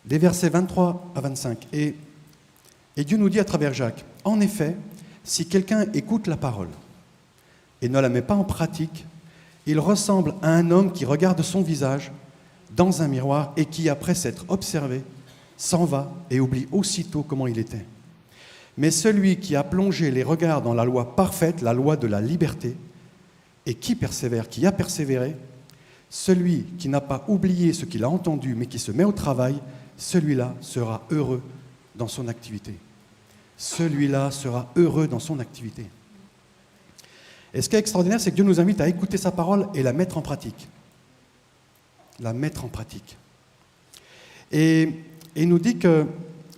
des versets 23 à 25. Et Dieu nous dit à travers Jacques, « En effet, si quelqu'un écoute la parole et ne la met pas en pratique, il ressemble à un homme qui regarde son visage dans un miroir et qui, après s'être observé, s'en va et oublie aussitôt comment il était. Mais celui qui a plongé les regards dans la loi parfaite, la loi de la liberté, et qui a persévéré, celui qui n'a pas oublié ce qu'il a entendu, mais qui se met au travail, celui-là sera heureux dans son activité. Celui-là sera heureux dans son activité. Et ce qui est extraordinaire, c'est que Dieu nous invite à écouter sa parole et la mettre en pratique. La mettre en pratique. Et il nous dit que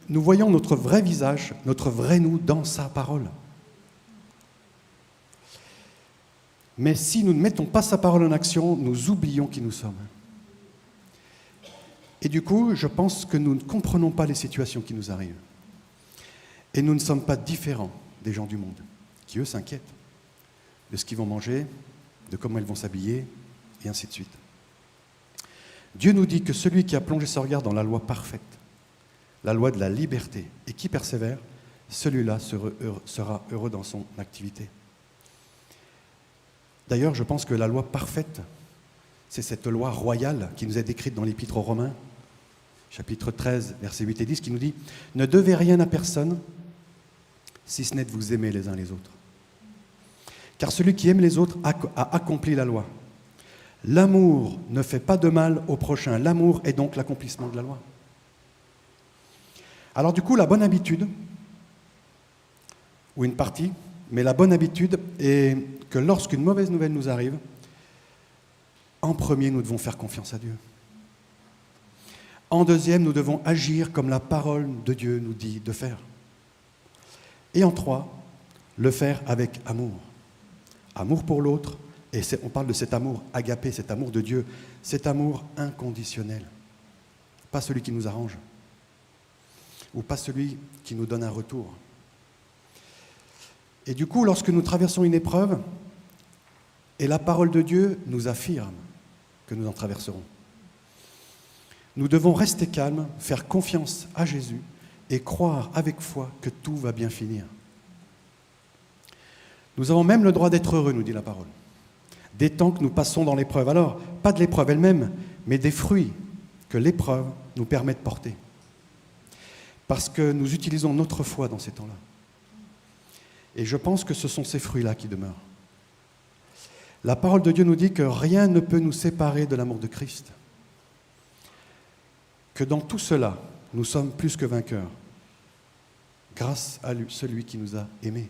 nous voyons notre vrai visage, notre vrai nous dans sa parole. Mais si nous ne mettons pas sa parole en action, nous oublions qui nous sommes. Et du coup, je pense que nous ne comprenons pas les situations qui nous arrivent. Et nous ne sommes pas différents des gens du monde, qui eux s'inquiètent de ce qu'ils vont manger, de comment ils vont s'habiller, et ainsi de suite. Dieu nous dit que celui qui a plongé son regard dans la loi parfaite, la loi de la liberté, et qui persévère, celui-là sera heureux dans son activité. D'ailleurs, je pense que la loi parfaite, c'est cette loi royale qui nous est décrite dans l'Épître aux Romains, chapitre 13, versets 8 et 10, qui nous dit « Ne devez rien à personne, si ce n'est de vous aimer les uns les autres. Car celui qui aime les autres a accompli la loi. L'amour ne fait pas de mal au prochain. L'amour est donc l'accomplissement de la loi. » Alors du coup, la bonne habitude, ou une partie, mais la bonne habitude est que lorsqu'une mauvaise nouvelle nous arrive, en premier, nous devons faire confiance à Dieu. En deuxième, nous devons agir comme la parole de Dieu nous dit de faire. Et en trois, le faire avec amour. Amour pour l'autre, et on parle de cet amour agapé, cet amour de Dieu, cet amour inconditionnel. Pas celui qui nous arrange, ou pas celui qui nous donne un retour. Et du coup, lorsque nous traversons une épreuve, et la parole de Dieu nous affirme que nous en traverserons, nous devons rester calmes, faire confiance à Jésus et croire avec foi que tout va bien finir. Nous avons même le droit d'être heureux, nous dit la parole, des temps que nous passons dans l'épreuve. Alors, pas de l'épreuve elle-même, mais des fruits que l'épreuve nous permet de porter. Parce que nous utilisons notre foi dans ces temps-là. Et je pense que ce sont ces fruits-là qui demeurent. La parole de Dieu nous dit que rien ne peut nous séparer de l'amour de Christ. Que dans tout cela, nous sommes plus que vainqueurs, grâce à lui, celui qui nous a aimés.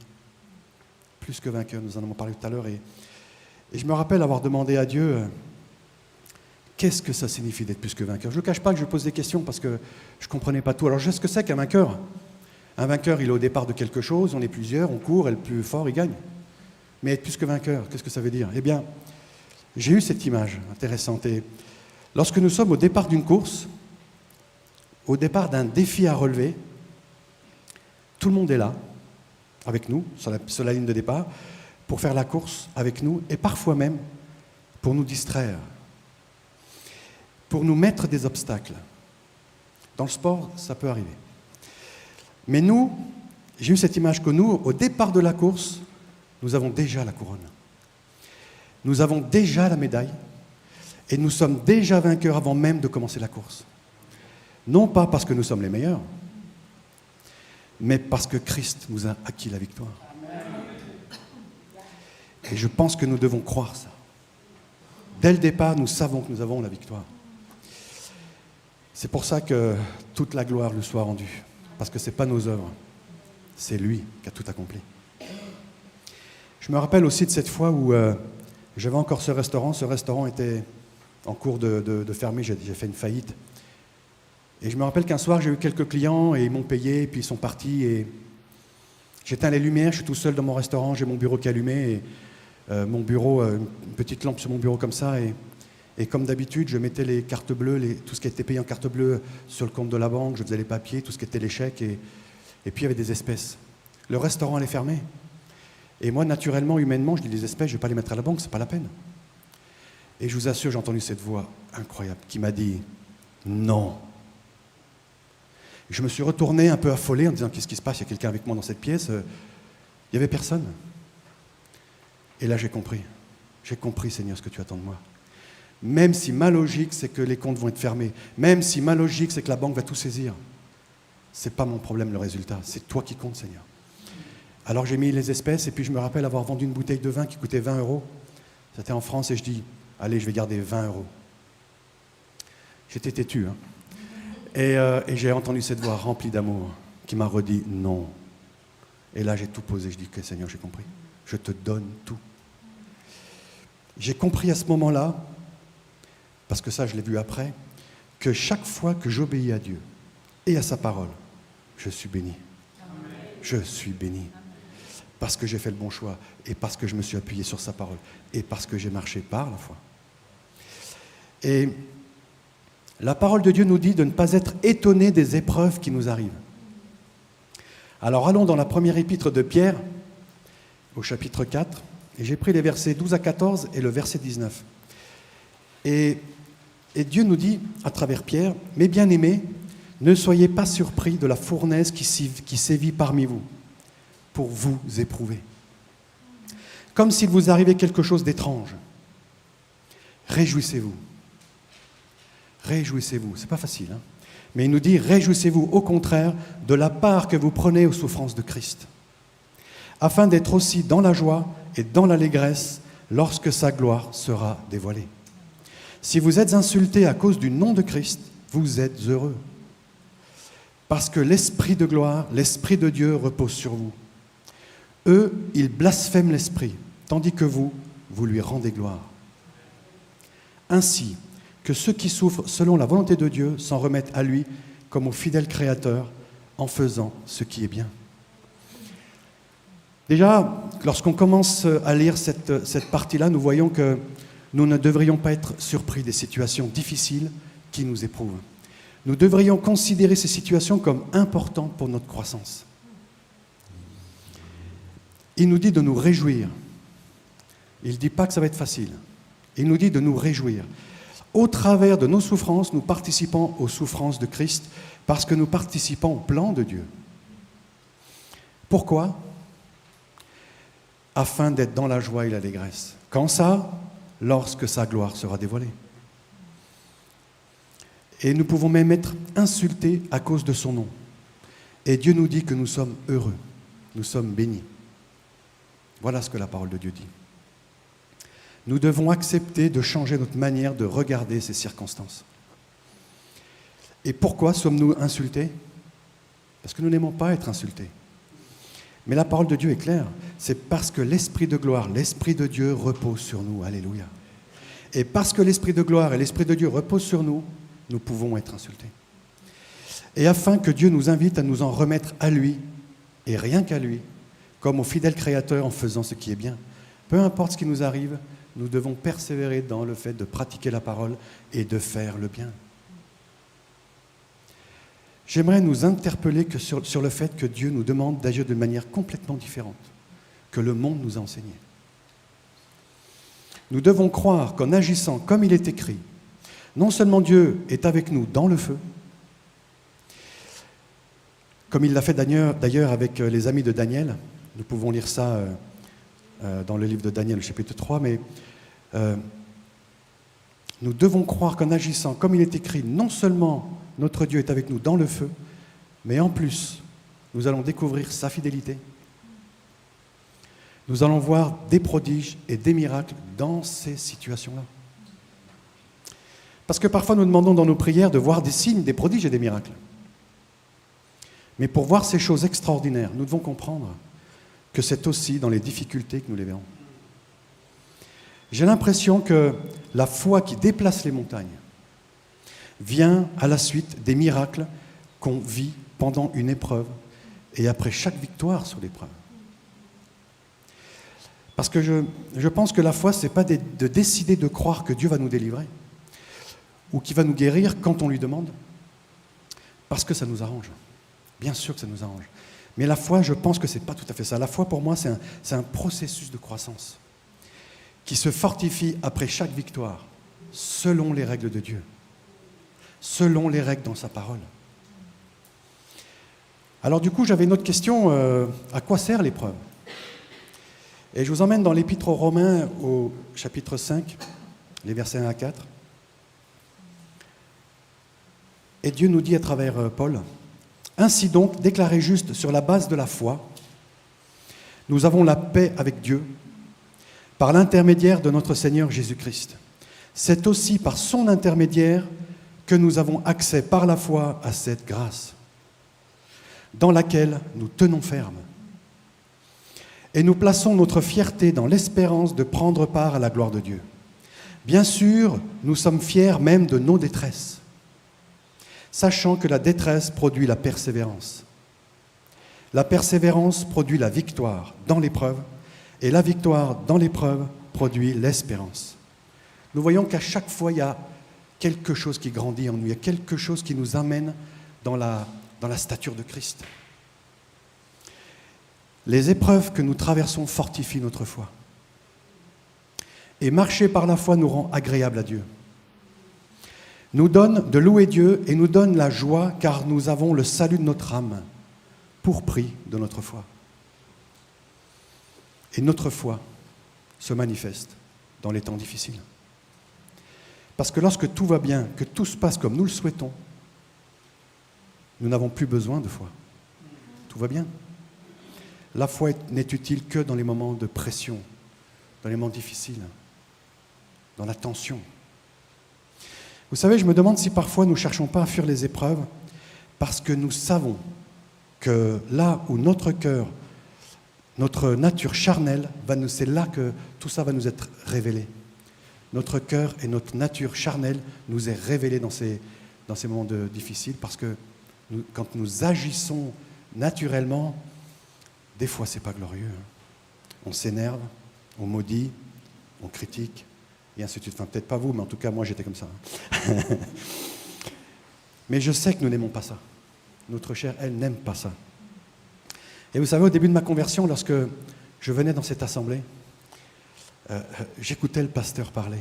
Plus que vainqueurs, nous en avons parlé tout à l'heure. Et je me rappelle avoir demandé à Dieu, qu'est-ce que ça signifie d'être plus que vainqueur? Je ne cache pas que je pose des questions parce que je ne comprenais pas tout. Alors je sais ce que c'est qu'un vainqueur. Un vainqueur, il est au départ de quelque chose, on est plusieurs, on court, et le plus fort, il gagne. Mais être plus que vainqueur, qu'est-ce que ça veut dire? Eh bien, j'ai eu cette image intéressante. Et lorsque nous sommes au départ d'une course, au départ d'un défi à relever, tout le monde est là, avec nous, sur la ligne de départ, pour faire la course avec nous, et parfois même pour nous distraire, pour nous mettre des obstacles. Dans le sport, ça peut arriver. Mais nous, j'ai eu cette image que nous, au départ de la course, nous avons déjà la couronne. Nous avons déjà la médaille, et nous sommes déjà vainqueurs avant même de commencer la course. Non pas parce que nous sommes les meilleurs, mais parce que Christ nous a acquis la victoire. Et je pense que nous devons croire ça. Dès le départ, nous savons que nous avons la victoire. C'est pour ça que toute la gloire lui soit rendue. Parce que ce n'est pas nos œuvres, c'est lui qui a tout accompli. Je me rappelle aussi de cette fois où j'avais encore ce restaurant était en cours de fermer, j'ai fait une faillite. Et je me rappelle qu'un soir, j'ai eu quelques clients et ils m'ont payé, puis ils sont partis. Et j'éteins les lumières, je suis tout seul dans mon restaurant, j'ai mon bureau qui est allumé, et mon bureau, une petite lampe sur mon bureau comme ça. Et comme d'habitude, je mettais les cartes bleues, tout ce qui était payé en carte bleue sur le compte de la banque, je faisais les papiers, tout ce qui était les chèques, et puis il y avait des espèces. Le restaurant allait fermer. Et moi, naturellement, humainement, je dis les espèces, je ne vais pas les mettre à la banque, c'est pas la peine. Et je vous assure, j'ai entendu cette voix incroyable qui m'a dit « Non ». Je me suis retourné un peu affolé en disant « Qu'est-ce qui se passe? Il y a quelqu'un avec moi dans cette pièce ?» Il n'y avait personne. Et là, j'ai compris. J'ai compris, Seigneur, ce que tu attends de moi. Même si ma logique, c'est que les comptes vont être fermés, même si ma logique, c'est que la banque va tout saisir, ce n'est pas mon problème le résultat, c'est toi qui comptes, Seigneur. Alors j'ai mis les espèces, et puis je me rappelle avoir vendu une bouteille de vin qui coûtait 20 €. C'était en France, et je dis, allez, je vais garder 20 €. J'étais têtu, hein. Et j'ai entendu cette voix remplie d'amour qui m'a redit non. Et là, j'ai tout posé, je dis, ok, Seigneur, j'ai compris, je te donne tout. J'ai compris à ce moment-là, parce que ça, je l'ai vu après, que chaque fois que j'obéis à Dieu et à sa parole, je suis béni. Amen. Je suis béni. Parce que j'ai fait le bon choix, et parce que je me suis appuyé sur sa parole, et parce que j'ai marché par la foi. Et la parole de Dieu nous dit de ne pas être étonné des épreuves qui nous arrivent. Alors allons dans la première épître de Pierre, au chapitre 4, et j'ai pris les versets 12 à 14 et le verset 19. Et Dieu nous dit, à travers Pierre, « Mes bien-aimés, ne soyez pas surpris de la fournaise qui sévit parmi vous, pour vous éprouver. Comme s'il vous arrivait quelque chose d'étrange. Réjouissez-vous. » Réjouissez-vous, c'est pas facile, hein? Mais il nous dit, réjouissez-vous au contraire de la part que vous prenez aux souffrances de Christ, afin d'être aussi dans la joie et dans l'allégresse lorsque sa gloire sera dévoilée. Si vous êtes insultés à cause du nom de Christ, vous êtes heureux, parce que l'Esprit de gloire, l'Esprit de Dieu repose sur vous. Eux, ils blasphèment l'Esprit, tandis que vous lui rendez gloire. Ainsi, que ceux qui souffrent selon la volonté de Dieu s'en remettent à lui comme au fidèle Créateur en faisant ce qui est bien. Déjà, lorsqu'on commence à lire cette partie-là, nous voyons que nous ne devrions pas être surpris des situations difficiles qui nous éprouvent. Nous devrions considérer ces situations comme importantes pour notre croissance. Il nous dit de nous réjouir. Il ne dit pas que ça va être facile. Il nous dit de nous réjouir. Au travers de nos souffrances, nous participons aux souffrances de Christ parce que nous participons au plan de Dieu. Pourquoi ? Afin d'être dans la joie et l'allégresse. Quand ça ? Lorsque sa gloire sera dévoilée. Et nous pouvons même être insultés à cause de son nom. Et Dieu nous dit que nous sommes heureux, nous sommes bénis. Voilà ce que la parole de Dieu dit. Nous devons accepter de changer notre manière de regarder ces circonstances. Et pourquoi sommes-nous insultés ? Parce que nous n'aimons pas être insultés. Mais la parole de Dieu est claire, c'est parce que l'Esprit de gloire, l'Esprit de Dieu repose sur nous. Alléluia. Et parce que l'Esprit de gloire et l'Esprit de Dieu reposent sur nous, nous pouvons être insultés. Et afin que Dieu nous invite à nous en remettre à lui, et rien qu'à lui, comme au fidèle Créateur en faisant ce qui est bien. Peu importe ce qui nous arrive, nous devons persévérer dans le fait de pratiquer la parole et de faire le bien. J'aimerais nous interpeller sur le fait que Dieu nous demande d'agir de manière complètement différente que le monde nous a enseigné. Nous devons croire qu'en agissant comme il est écrit, non seulement Dieu est avec nous dans le feu, comme il l'a fait d'ailleurs avec les amis de Daniel, nous pouvons lire ça dans le livre de Daniel, le chapitre 3, mais nous devons croire qu'en agissant comme il est écrit, non seulement notre Dieu est avec nous dans le feu, mais en plus, nous allons découvrir sa fidélité. Nous allons voir des prodiges et des miracles dans ces situations-là. Parce que parfois nous demandons dans nos prières de voir des signes, des prodiges et des miracles. Mais pour voir ces choses extraordinaires, nous devons comprendre que c'est aussi dans les difficultés que nous les verrons. J'ai l'impression que la foi qui déplace les montagnes vient à la suite des miracles qu'on vit pendant une épreuve et après chaque victoire sur l'épreuve. Parce que je pense que la foi, ce n'est pas de décider de croire que Dieu va nous délivrer ou qu'il va nous guérir quand on lui demande, parce que ça nous arrange. Bien sûr que ça nous arrange. Mais la foi, je pense que ce n'est pas tout à fait ça. La foi, pour moi, c'est un processus de croissance qui se fortifie après chaque victoire, selon les règles de Dieu, selon les règles dans sa parole. Alors du coup, j'avais une autre question. À quoi sert l'épreuve ? Et je vous emmène dans l'Épître aux Romains au chapitre 5, les versets 1 à 4. Et Dieu nous dit à travers Paul, « Ainsi donc, déclaré juste sur la base de la foi, nous avons la paix avec Dieu par l'intermédiaire de notre Seigneur Jésus-Christ. C'est aussi par son intermédiaire que nous avons accès par la foi à cette grâce, dans laquelle nous tenons ferme. Et nous plaçons notre fierté dans l'espérance de prendre part à la gloire de Dieu. Bien sûr, nous sommes fiers même de nos détresses, sachant que la détresse produit la persévérance. La persévérance produit la victoire dans l'épreuve, et la victoire dans l'épreuve produit l'espérance. Nous voyons qu'à chaque fois, il y a quelque chose qui grandit en nous, il y a quelque chose qui nous amène dans la stature de Christ. Les épreuves que nous traversons fortifient notre foi. Et marcher par la foi nous rend agréables à Dieu. Nous donne de louer Dieu et nous donne la joie car nous avons le salut de notre âme pour prix de notre foi. Et notre foi se manifeste dans les temps difficiles. Parce que lorsque tout va bien, que tout se passe comme nous le souhaitons, nous n'avons plus besoin de foi. Tout va bien. La foi n'est utile que dans les moments de pression, dans les moments difficiles, dans la tension. Vous savez, je me demande si parfois nous ne cherchons pas à fuir les épreuves parce que nous savons que là où notre cœur, notre nature charnelle, c'est là que tout ça va nous être révélé. Notre cœur et notre nature charnelle nous est révélé dans ces moments difficiles parce que quand nous agissons naturellement, des fois, ce n'est pas glorieux. on s'énerve, on maudit, on critique, et ainsi de suite. Enfin, peut-être pas vous, mais en tout cas, moi, j'étais comme ça. Mais je sais que nous n'aimons pas ça. Notre chair, elle, n'aime pas ça. Et vous savez, au début de ma conversion, lorsque je venais dans cette assemblée, j'écoutais le pasteur parler.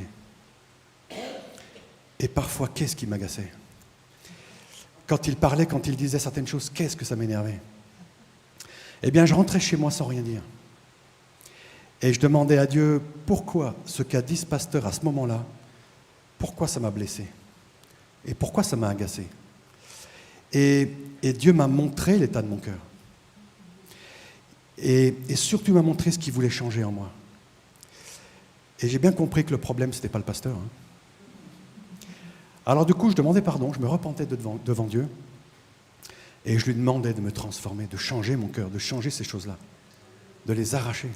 Et parfois, qu'est-ce qui m'agaçait? Quand il parlait, quand il disait certaines choses, qu'est-ce que ça m'énervait? Eh bien, je rentrais chez moi sans rien dire. Et je demandais à Dieu, pourquoi ce qu'a dit ce pasteur à ce moment-là, pourquoi ça m'a blessé? Et pourquoi ça m'a agacé? Et Dieu m'a montré l'état de mon cœur. Et surtout, il m'a montré ce qu'il voulait changer en moi. Et j'ai bien compris que le problème, ce n'était pas le pasteur. Alors du coup, je demandais pardon, je me repentais devant Dieu. Et je lui demandais de me transformer, de changer mon cœur, de changer ces choses-là, de les arracher.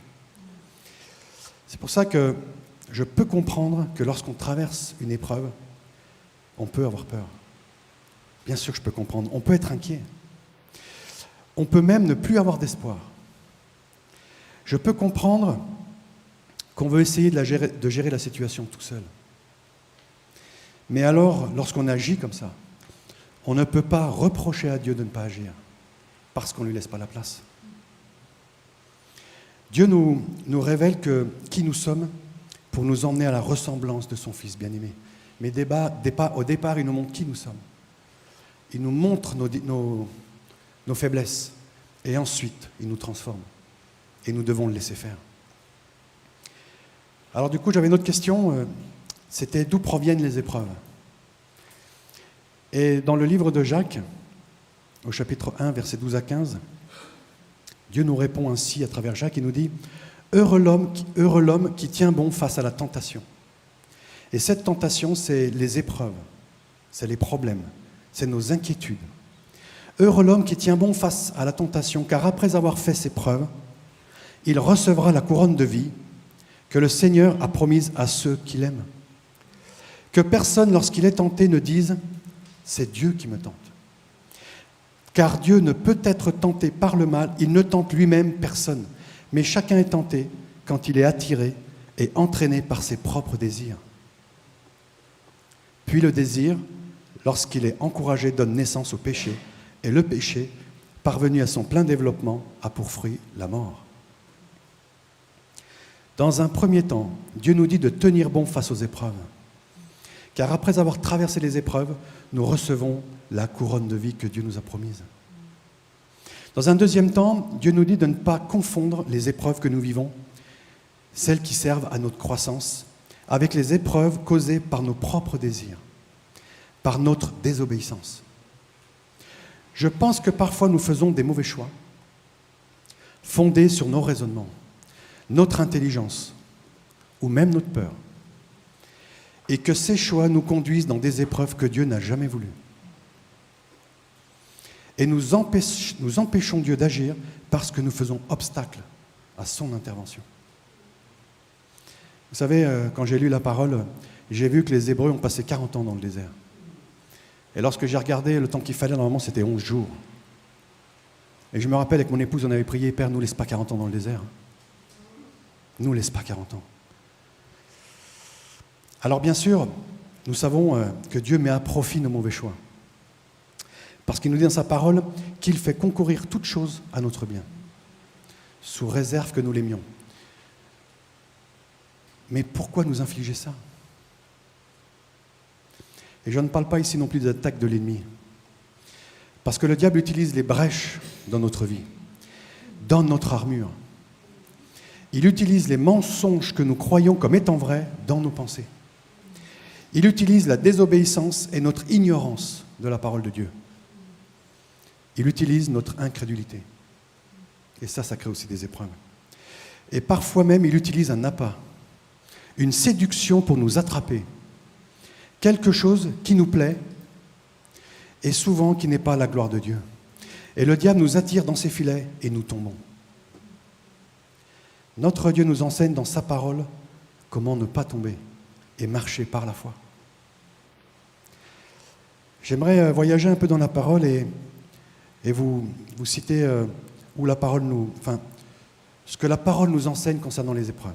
C'est pour ça que je peux comprendre que lorsqu'on traverse une épreuve, on peut avoir peur. Bien sûr que je peux comprendre. On peut être inquiet. On peut même ne plus avoir d'espoir. Je peux comprendre qu'on veut essayer de gérer la situation tout seul. Mais alors, lorsqu'on agit comme ça, on ne peut pas reprocher à Dieu de ne pas agir, parce qu'on ne lui laisse pas la place. Dieu nous révèle qui nous sommes pour nous emmener à la ressemblance de son Fils bien-aimé. Mais au départ, il nous montre qui nous sommes. Il nous montre nos faiblesses. Et ensuite, il nous transforme. Et nous devons le laisser faire. Alors du coup, j'avais une autre question. C'était d'où proviennent les épreuves? Et dans le livre de Jacques, au chapitre 1, versets 12 à 15, Dieu nous répond ainsi à travers Jacques. Il nous dit « Heureux l'homme qui tient bon face à la tentation. » Et cette tentation, c'est les épreuves, c'est les problèmes, c'est nos inquiétudes. Heureux l'homme qui tient bon face à la tentation, car après avoir fait ses preuves, il recevra la couronne de vie que le Seigneur a promise à ceux qui l'aiment. Que personne, lorsqu'il est tenté, ne dise « c'est Dieu qui me tente ». Car Dieu ne peut être tenté par le mal, il ne tente lui-même personne. Mais chacun est tenté quand il est attiré et entraîné par ses propres désirs. Puis le désir, lorsqu'il est encouragé, donne naissance au péché. Et le péché, parvenu à son plein développement, a pour fruit la mort. Dans un premier temps, Dieu nous dit de tenir bon face aux épreuves. Car après avoir traversé les épreuves, nous recevons la couronne de vie que Dieu nous a promise. Dans un deuxième temps, Dieu nous dit de ne pas confondre les épreuves que nous vivons, celles qui servent à notre croissance, avec les épreuves causées par nos propres désirs, par notre désobéissance. Je pense que parfois nous faisons des mauvais choix, fondés sur nos raisonnements, notre intelligence ou même notre peur, et que ces choix nous conduisent dans des épreuves que Dieu n'a jamais voulues. Et nous empêchons Dieu d'agir parce que nous faisons obstacle à son intervention. Vous savez, quand j'ai lu la parole, j'ai vu que les Hébreux ont passé 40 ans dans le désert. Et lorsque j'ai regardé le temps qu'il fallait, normalement, c'était 11 jours. Et je me rappelle, avec mon épouse, on avait prié, Père, nous laisse pas 40 ans dans le désert. Nous laisse pas 40 ans. Alors bien sûr, nous savons que Dieu met à profit nos mauvais choix. Parce qu'il nous dit dans sa parole qu'il fait concourir toutes choses à notre bien, sous réserve que nous l'aimions. Mais pourquoi nous infliger ça? Et je ne parle pas ici non plus des attaques de l'ennemi. Parce que le diable utilise les brèches dans notre vie, dans notre armure. Il utilise les mensonges que nous croyons comme étant vrais dans nos pensées. Il utilise la désobéissance et notre ignorance de la parole de Dieu. Il utilise notre incrédulité. Et ça crée aussi des épreuves. Et parfois même, il utilise un appât, une séduction pour nous attraper. Quelque chose qui nous plaît et souvent qui n'est pas la gloire de Dieu. Et le diable nous attire dans ses filets et nous tombons. Notre Dieu nous enseigne dans sa parole comment ne pas tomber et marcher par la foi. J'aimerais voyager un peu dans la parole et vous citer où la parole ce que la parole nous enseigne concernant les épreuves.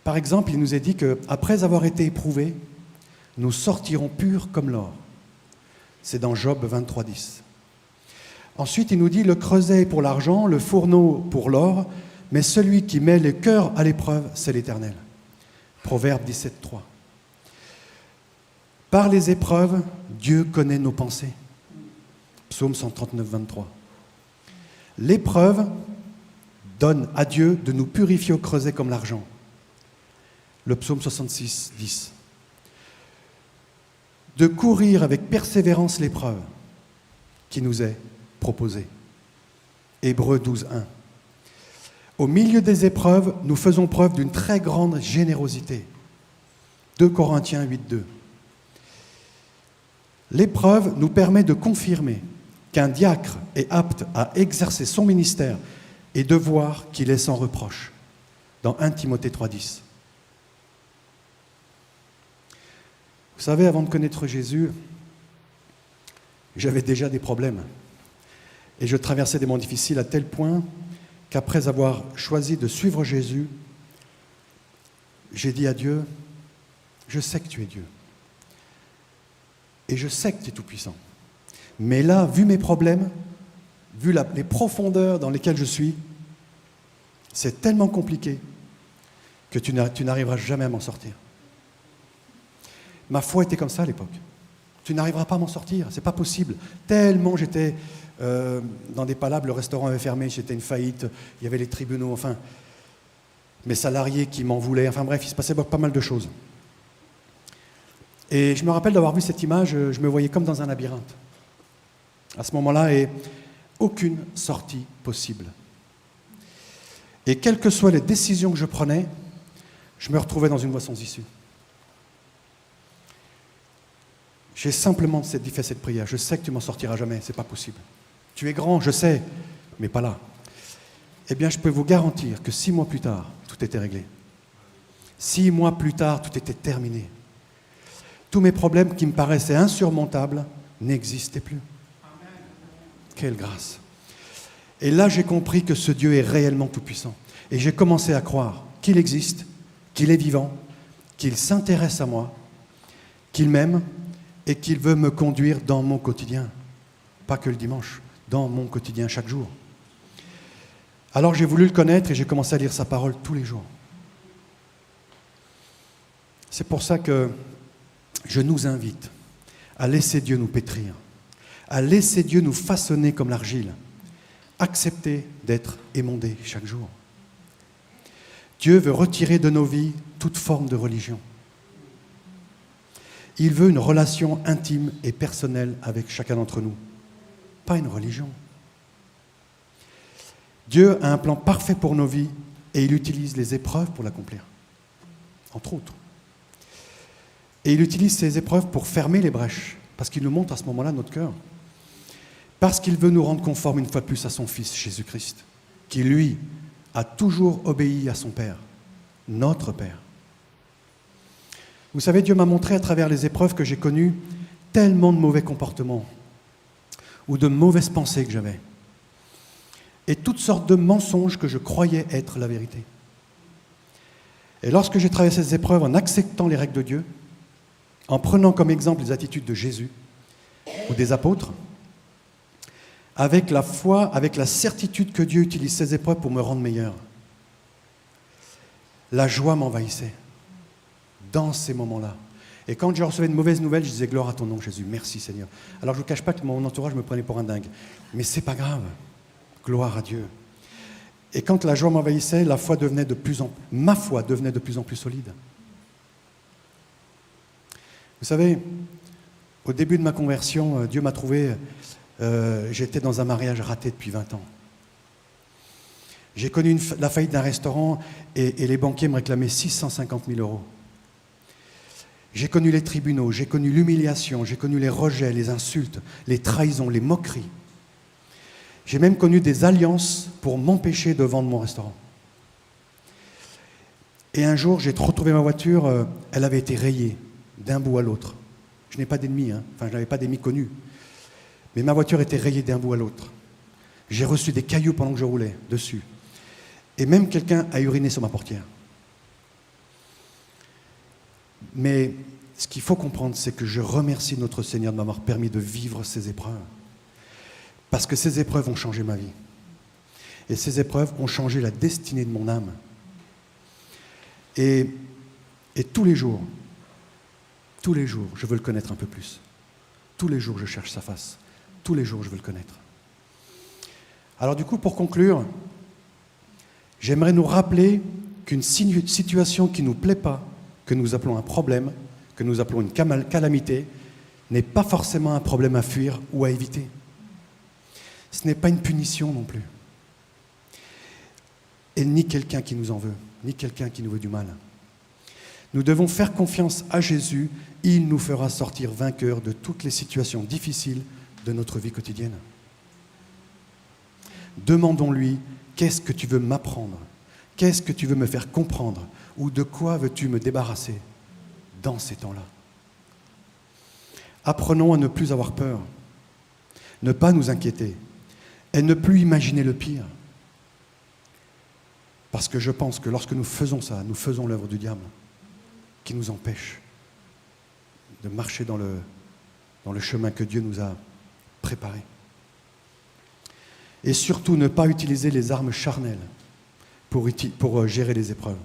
Par exemple, il nous est dit qu'après avoir été éprouvés, nous sortirons purs comme l'or. C'est dans Job 23, 10. Ensuite, il nous dit, le creuset est pour l'argent, le fourneau pour l'or, mais celui qui met le cœur à l'épreuve, c'est l'Éternel. Proverbe 17, 3. Par les épreuves, Dieu connaît nos pensées. Psaume 139, 23. L'épreuve donne à Dieu de nous purifier au creuset comme l'argent. Le psaume 66, 10. De courir avec persévérance l'épreuve qui nous est proposée. Hébreux 12, 1. Au milieu des épreuves, nous faisons preuve d'une très grande générosité. 2 Corinthiens 8, 2. L'épreuve nous permet de confirmer qu'un diacre est apte à exercer son ministère et de voir qu'il est sans reproche. Dans 1 Timothée 3, 10. Vous savez, avant de connaître Jésus, j'avais déjà des problèmes. Et je traversais des moments difficiles à tel point qu'après avoir choisi de suivre Jésus, j'ai dit à Dieu, je sais que tu es Dieu. Et je sais que tu es tout-puissant. Mais là, vu mes problèmes, vu les profondeurs dans lesquelles je suis, c'est tellement compliqué que tu n'arriveras jamais à m'en sortir. Ma foi était comme ça à l'époque. Tu n'arriveras pas à m'en sortir, c'est pas possible. Tellement j'étais dans des palabres, le restaurant avait fermé, j'étais une faillite, il y avait les tribunaux, enfin, mes salariés qui m'en voulaient, enfin bref, il se passait pas mal de choses. Et je me rappelle d'avoir vu cette image, je me voyais comme dans un labyrinthe. À ce moment-là, et aucune sortie possible. Et quelles que soient les décisions que je prenais, je me retrouvais dans une voie sans issue. J'ai simplement fait cette prière. Je sais que tu m'en sortiras jamais, c'est pas possible. Tu es grand, je sais, mais pas là. Eh bien, je peux vous garantir que 6 mois plus tard, tout était réglé. 6 mois plus tard, tout était terminé. Tous mes problèmes qui me paraissaient insurmontables n'existaient plus. Quelle grâce! Et là, j'ai compris que ce Dieu est réellement tout-puissant. Et j'ai commencé à croire qu'il existe, qu'il est vivant, qu'il s'intéresse à moi, qu'il m'aime et qu'il veut me conduire dans mon quotidien. Pas que le dimanche, dans mon quotidien chaque jour. Alors j'ai voulu le connaître et j'ai commencé à lire sa parole tous les jours. C'est pour ça que je nous invite à laisser Dieu nous pétrir, à laisser Dieu nous façonner comme l'argile, accepter d'être émondé chaque jour. Dieu veut retirer de nos vies toute forme de religion. Il veut une relation intime et personnelle avec chacun d'entre nous, pas une religion. Dieu a un plan parfait pour nos vies et il utilise les épreuves pour l'accomplir, entre autres. Et il utilise ces épreuves pour fermer les brèches, parce qu'il nous montre à ce moment-là notre cœur. Parce qu'il veut nous rendre conformes une fois de plus à son Fils, Jésus-Christ, qui, lui, a toujours obéi à son Père, notre Père. Vous savez, Dieu m'a montré à travers les épreuves que j'ai connues tellement de mauvais comportements ou de mauvaises pensées que j'avais et toutes sortes de mensonges que je croyais être la vérité. Et lorsque j'ai traversé ces épreuves en acceptant les règles de Dieu, en prenant comme exemple les attitudes de Jésus ou des apôtres, avec la foi, avec la certitude que Dieu utilise ces épreuves pour me rendre meilleur, la joie m'envahissait dans ces moments-là. Et quand je recevais de mauvaises nouvelles, je disais « Gloire à ton nom, Jésus, merci Seigneur ». Alors je ne vous cache pas que mon entourage me prenait pour un dingue, mais c'est pas grave, gloire à Dieu. Et quand la joie m'envahissait, ma foi devenait de plus en plus solide. Vous savez, au début de ma conversion, Dieu m'a trouvé, j'étais dans un mariage raté depuis 20 ans. J'ai connu la faillite d'un restaurant et les banquiers me réclamaient 650 000 €. J'ai connu les tribunaux, j'ai connu l'humiliation, j'ai connu les rejets, les insultes, les trahisons, les moqueries. J'ai même connu des alliances pour m'empêcher de vendre mon restaurant. Et un jour, j'ai retrouvé ma voiture, elle avait été rayée d'un bout à l'autre. Je n'ai pas d'ennemis, enfin je n'avais pas d'ennemis connus. Mais ma voiture était rayée d'un bout à l'autre. J'ai reçu des cailloux pendant que je roulais dessus. Et même quelqu'un a uriné sur ma portière. Mais ce qu'il faut comprendre, c'est que je remercie notre Seigneur de m'avoir permis de vivre ces épreuves. Parce que ces épreuves ont changé ma vie. Et ces épreuves ont changé la destinée de mon âme. Et tous les jours, je veux le connaître un peu plus. Tous les jours, je cherche sa face. Tous les jours, je veux le connaître. Alors du coup, pour conclure, j'aimerais nous rappeler qu'une situation qui ne nous plaît pas, que nous appelons un problème, que nous appelons une calamité, n'est pas forcément un problème à fuir ou à éviter. Ce n'est pas une punition non plus. Et ni quelqu'un qui nous en veut, ni quelqu'un qui nous veut du mal. Nous devons faire confiance à Jésus, il nous fera sortir vainqueurs de toutes les situations difficiles de notre vie quotidienne. Demandons-lui, qu'est-ce que tu veux m'apprendre? Qu'est-ce que tu veux me faire comprendre? Ou de quoi veux-tu me débarrasser dans ces temps-là? Apprenons à ne plus avoir peur, ne pas nous inquiéter et ne plus imaginer le pire. Parce que je pense que lorsque nous faisons ça, nous faisons l'œuvre du diable qui nous empêche de marcher dans le chemin que Dieu nous a préparé. Et surtout, ne pas utiliser les armes charnelles pour gérer les épreuves.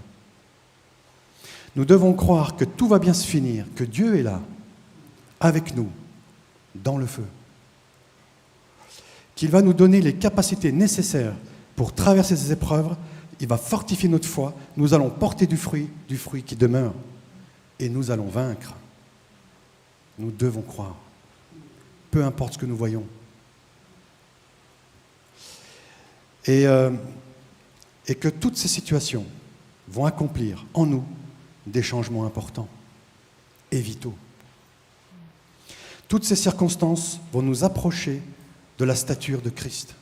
Nous devons croire que tout va bien se finir, que Dieu est là, avec nous, dans le feu. Qu'il va nous donner les capacités nécessaires pour traverser ces épreuves. Il va fortifier notre foi. Nous allons porter du fruit qui demeure. Et nous allons vaincre. Nous devons croire. Peu importe ce que nous voyons. Et que toutes ces situations vont accomplir en nous des changements importants et vitaux. Toutes ces circonstances vont nous approcher de la stature de Christ.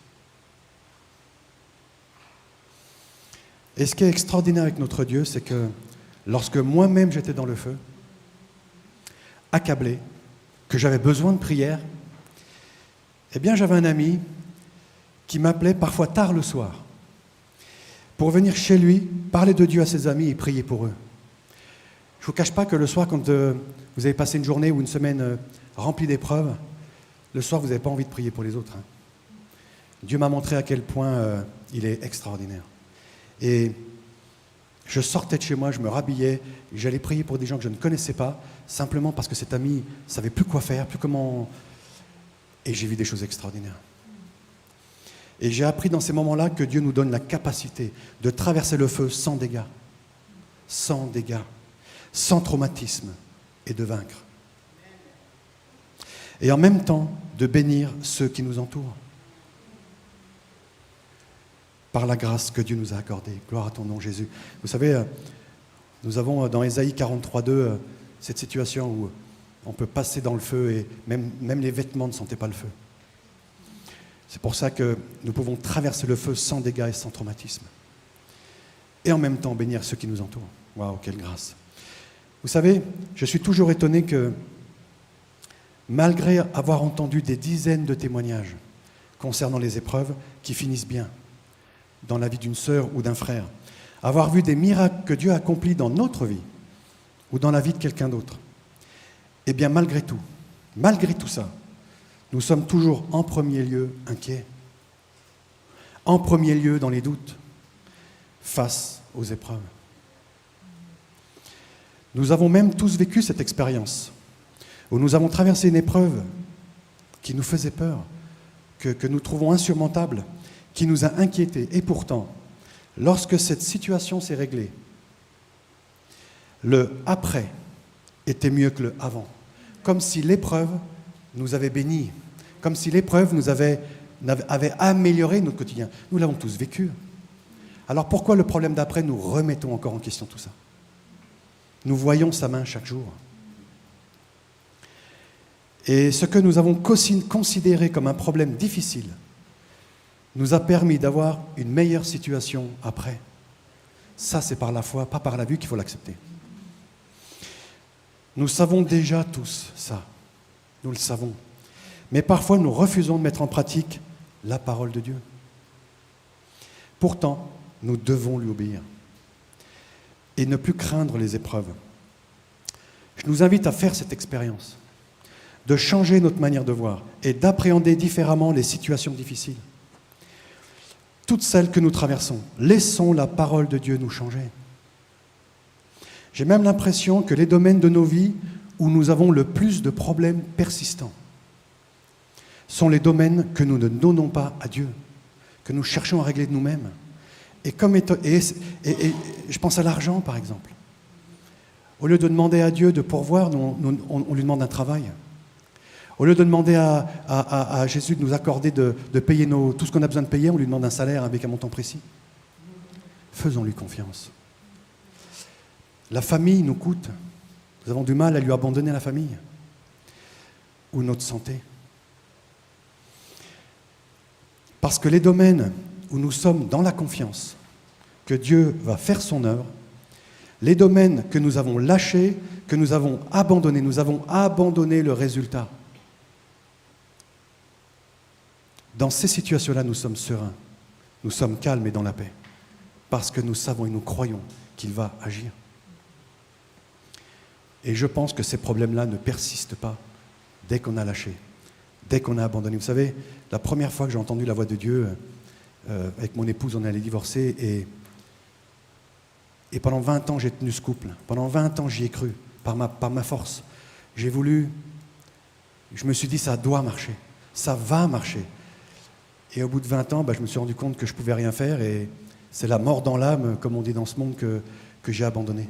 Et ce qui est extraordinaire avec notre Dieu, c'est que lorsque moi-même j'étais dans le feu, accablé, que j'avais besoin de prière, eh bien j'avais un ami qui m'appelait parfois tard le soir pour venir chez lui, parler de Dieu à ses amis et prier pour eux. Je ne vous cache pas que le soir, quand vous avez passé une journée ou une semaine remplie d'épreuves, le soir, vous n'avez pas envie de prier pour les autres. Dieu m'a montré à quel point il est extraordinaire. Et je sortais de chez moi, je me rhabillais, j'allais prier pour des gens que je ne connaissais pas, simplement parce que cet ami ne savait plus quoi faire, plus comment... Et j'ai vu des choses extraordinaires. Et j'ai appris dans ces moments-là que Dieu nous donne la capacité de traverser le feu sans dégâts, sans traumatisme et de vaincre. Et en même temps, de bénir ceux qui nous entourent. Par la grâce que Dieu nous a accordée. Gloire à ton nom, Jésus. Vous savez, nous avons dans Ésaïe 43:2 cette situation où on peut passer dans le feu et même les vêtements ne sentaient pas le feu. C'est pour ça que nous pouvons traverser le feu sans dégâts et sans traumatisme. Et en même temps bénir ceux qui nous entourent. Waouh, quelle grâce. Vous savez, je suis toujours étonné que, malgré avoir entendu des dizaines de témoignages concernant les épreuves qui finissent bien dans la vie d'une sœur ou d'un frère, avoir vu des miracles que Dieu a accomplis dans notre vie ou dans la vie de quelqu'un d'autre, eh bien malgré tout ça, nous sommes toujours en premier lieu inquiets, en premier lieu dans les doutes, face aux épreuves. Nous avons même tous vécu cette expérience où nous avons traversé une épreuve qui nous faisait peur, que nous trouvons insurmontable, qui nous a inquiétés. Et pourtant, lorsque cette situation s'est réglée, le après était mieux que le avant. Comme si l'épreuve nous avait bénis, comme si l'épreuve nous avait amélioré notre quotidien. Nous l'avons tous vécu. Alors pourquoi le problème d'après, nous remettons encore en question tout ça? Nous voyons sa main chaque jour. Et ce que nous avons considéré comme un problème difficile nous a permis d'avoir une meilleure situation après. Ça, c'est par la foi, pas par la vue qu'il faut l'accepter. Nous savons déjà tous ça. Nous le savons. Mais parfois, nous refusons de mettre en pratique la parole de Dieu. Pourtant, nous devons lui obéir et ne plus craindre les épreuves. Je nous invite à faire cette expérience, de changer notre manière de voir et d'appréhender différemment les situations difficiles. Toutes celles que nous traversons, laissons la parole de Dieu nous changer. J'ai même l'impression que les domaines de nos vies où nous avons le plus de problèmes persistants sont les domaines que nous ne donnons pas à Dieu, que nous cherchons à régler de nous-mêmes. Et je pense à l'argent, par exemple. Au lieu de demander à Dieu de pourvoir, on lui demande un travail. Au lieu de demander à Jésus de nous accorder de payer tout ce qu'on a besoin de payer, on lui demande un salaire avec un montant précis. Faisons-lui confiance. La famille nous coûte. Nous avons du mal à lui abandonner la famille. Ou notre santé. Parce que les domaines où nous sommes dans la confiance que Dieu va faire son œuvre, les domaines que nous avons lâchés, que nous avons abandonné le résultat. Dans ces situations-là, nous sommes sereins, nous sommes calmes et dans la paix, parce que nous savons et nous croyons qu'il va agir. Et je pense que ces problèmes-là ne persistent pas dès qu'on a lâché, dès qu'on a abandonné. Vous savez, la première fois que j'ai entendu la voix de Dieu, avec mon épouse, on allait divorcer, et pendant 20 ans, j'ai tenu ce couple. Pendant 20 ans, j'y ai cru, par ma force. Je me suis dit, ça doit marcher, ça va marcher. Et au bout de 20 ans, je me suis rendu compte que je ne pouvais rien faire, et c'est la mort dans l'âme, comme on dit dans ce monde, que j'ai abandonné.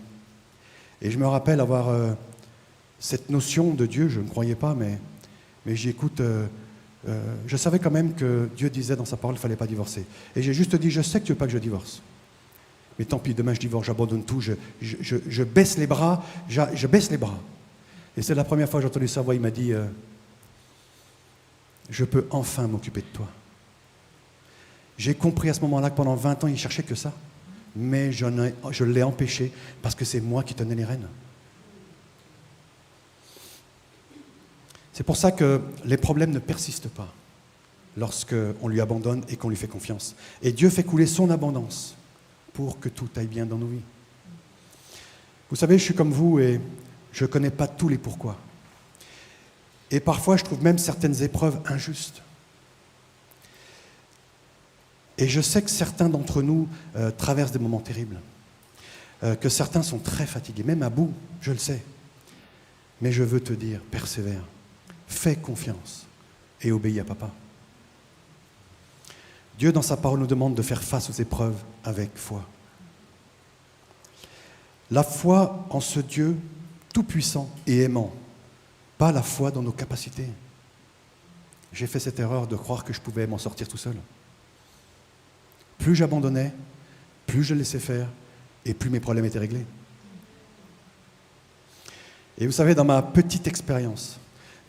Et je me rappelle avoir cette notion de Dieu, je ne croyais pas, mais j'écoute, je savais quand même que Dieu disait dans sa parole qu'il ne fallait pas divorcer. Et j'ai juste dit, je sais que tu ne veux pas que je divorce. Mais tant pis, demain je divorce, j'abandonne tout, je baisse les bras, je baisse les bras. Et c'est la première fois que j'ai entendu sa voix, il m'a dit, je peux enfin m'occuper de toi. J'ai compris à ce moment-là que pendant 20 ans, il ne cherchait que ça. Mais je l'ai empêché parce que c'est moi qui tenais les rênes. C'est pour ça que les problèmes ne persistent pas lorsqu'on lui abandonne et qu'on lui fait confiance. Et Dieu fait couler son abondance pour que tout aille bien dans nos vies. Vous savez, je suis comme vous et je ne connais pas tous les pourquoi. Et parfois, je trouve même certaines épreuves injustes. Et je sais que certains d'entre nous traversent des moments terribles, que certains sont très fatigués, même à bout, je le sais. Mais je veux te dire, persévère, fais confiance et obéis à papa. Dieu, dans sa parole, nous demande de faire face aux épreuves avec foi. La foi en ce Dieu tout-puissant et aimant, pas la foi dans nos capacités. J'ai fait cette erreur de croire que je pouvais m'en sortir tout seul. Plus j'abandonnais, plus je laissais faire, et plus mes problèmes étaient réglés. Et vous savez, dans ma petite expérience,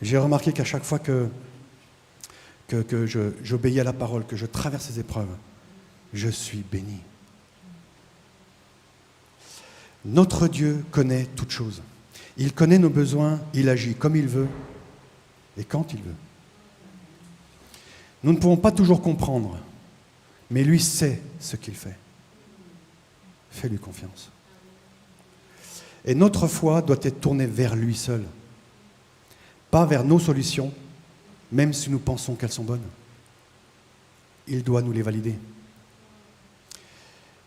j'ai remarqué qu'à chaque fois que j'obéis à la parole, que je traverse ces épreuves, je suis béni. Notre Dieu connaît toutes choses. Il connaît nos besoins, il agit comme il veut et quand il veut. Nous ne pouvons pas toujours comprendre, mais lui sait ce qu'il fait. Fais-lui confiance. Et notre foi doit être tournée vers lui seul, pas vers nos solutions, même si nous pensons qu'elles sont bonnes. Il doit nous les valider.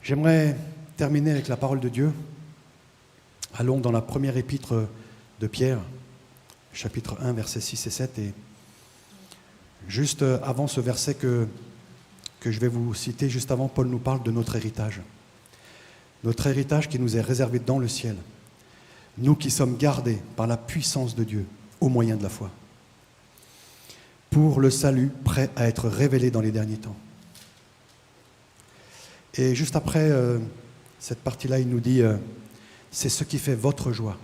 J'aimerais terminer avec la parole de Dieu. Allons dans la première épître de Pierre, chapitre 1, versets 6 et 7. Et juste avant ce verset que je vais vous citer, juste avant, Paul nous parle de notre héritage. Notre héritage qui nous est réservé dans le ciel. Nous qui sommes gardés par la puissance de Dieu au moyen de la foi. Pour le salut prêt à être révélé dans les derniers temps. Et juste après cette partie-là, il nous dit c'est ce qui fait votre joie,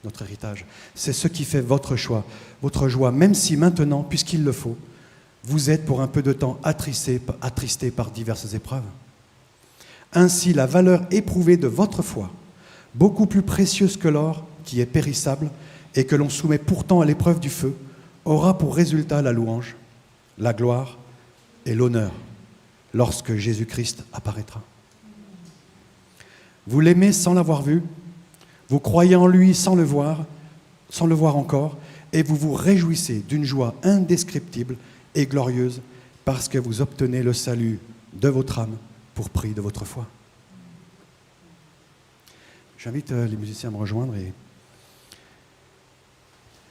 notre héritage. C'est ce qui fait votre choix, votre joie, même si maintenant, puisqu'il le faut, vous êtes pour un peu de temps attristés par diverses épreuves. Ainsi, la valeur éprouvée de votre foi, beaucoup plus précieuse que l'or, qui est périssable, et que l'on soumet pourtant à l'épreuve du feu, aura pour résultat la louange, la gloire et l'honneur lorsque Jésus-Christ apparaîtra. Vous l'aimez sans l'avoir vu, vous croyez en lui sans le voir encore, et vous vous réjouissez d'une joie indescriptible et glorieuse parce que vous obtenez le salut de votre âme pour prix de votre foi. J'invite les musiciens à me rejoindre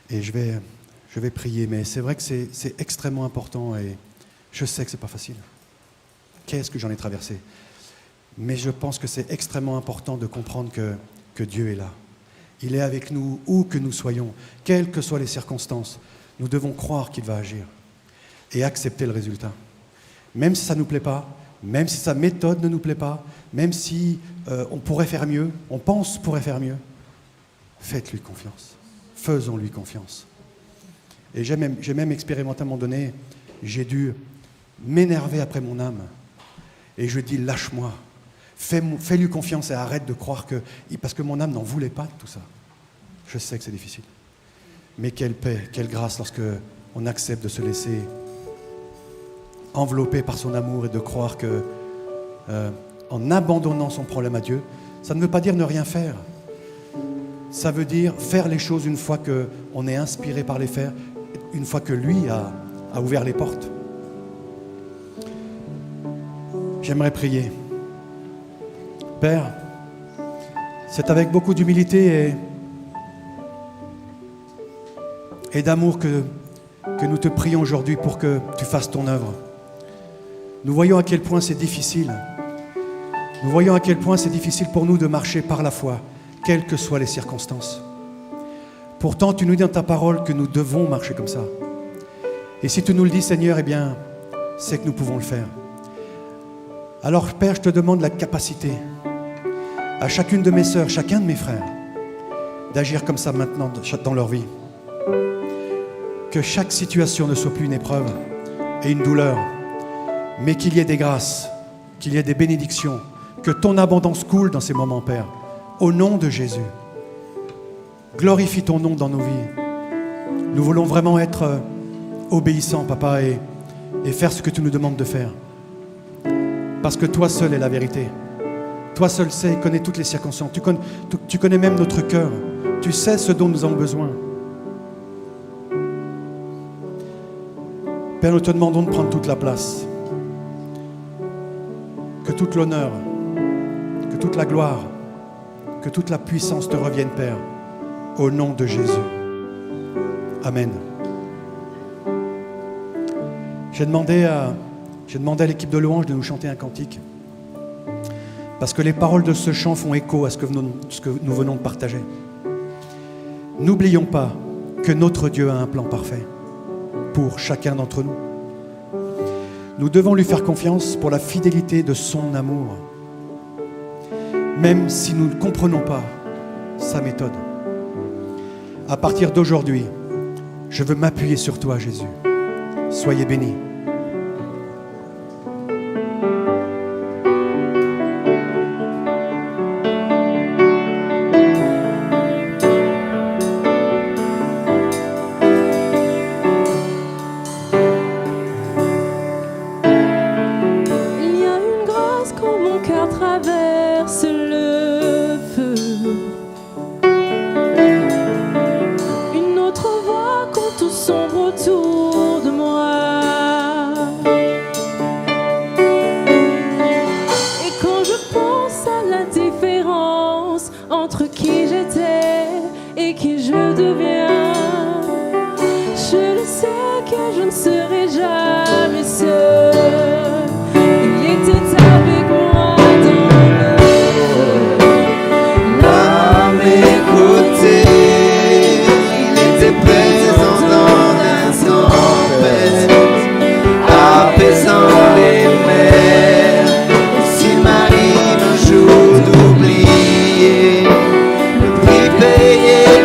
et je vais prier, mais c'est vrai que c'est extrêmement important et je sais que ce n'est pas facile. Qu'est-ce que j'en ai traversé? Mais je pense que c'est extrêmement important de comprendre que Dieu est là. Il est avec nous où que nous soyons, quelles que soient les circonstances. Nous devons croire qu'il va agir et accepter le résultat. Même si ça ne nous plaît pas, même si sa méthode ne nous plaît pas, même si on pourrait faire mieux, on pense pourrait faire mieux, faites-lui confiance. Faisons-lui confiance. Et j'ai même expérimenté à un moment donné, j'ai dû m'énerver après mon âme. Et je dis, lâche-moi. Fais-lui confiance et arrête de croire que... Parce que mon âme n'en voulait pas de tout ça. Je sais que c'est difficile. Mais quelle paix, quelle grâce lorsque on accepte de se laisser envelopper par son amour et de croire que en abandonnant son problème à Dieu, ça ne veut pas dire ne rien faire. Ça veut dire faire les choses une fois qu'on est inspiré par les faire, une fois que lui a ouvert les portes. J'aimerais prier. Père, c'est avec beaucoup d'humilité et d'amour que nous te prions aujourd'hui pour que tu fasses ton œuvre. Nous voyons à quel point c'est difficile. Nous voyons à quel point c'est difficile pour nous de marcher par la foi, quelles que soient les circonstances. Pourtant, tu nous dis dans ta parole que nous devons marcher comme ça. Et si tu nous le dis, Seigneur, eh bien, c'est que nous pouvons le faire. Alors, Père, je te demande la capacité à chacune de mes sœurs, chacun de mes frères, d'agir comme ça maintenant dans leur vie. Que chaque situation ne soit plus une épreuve et une douleur, mais qu'il y ait des grâces, qu'il y ait des bénédictions, que ton abondance coule dans ces moments, Père, au nom de Jésus. Glorifie ton nom dans nos vies. Nous voulons vraiment être obéissants, Papa, et faire ce que tu nous demandes de faire. Parce que toi seul est la vérité. Toi seul sais et connais toutes les circonstances. Tu connais même notre cœur. Tu sais ce dont nous avons besoin. Père, nous te demandons de prendre toute la place. Que toute l'honneur, que toute la gloire, que toute la puissance te revienne, Père, au nom de Jésus. Amen. J'ai demandé à l'équipe de louange de nous chanter un cantique. Parce que les paroles de ce chant font écho à ce que nous venons de partager. N'oublions pas que notre Dieu a un plan parfait pour chacun d'entre nous. Nous devons lui faire confiance pour la fidélité de son amour, même si nous ne comprenons pas sa méthode. À partir d'aujourd'hui, je veux m'appuyer sur toi, Jésus. Soyez bénis.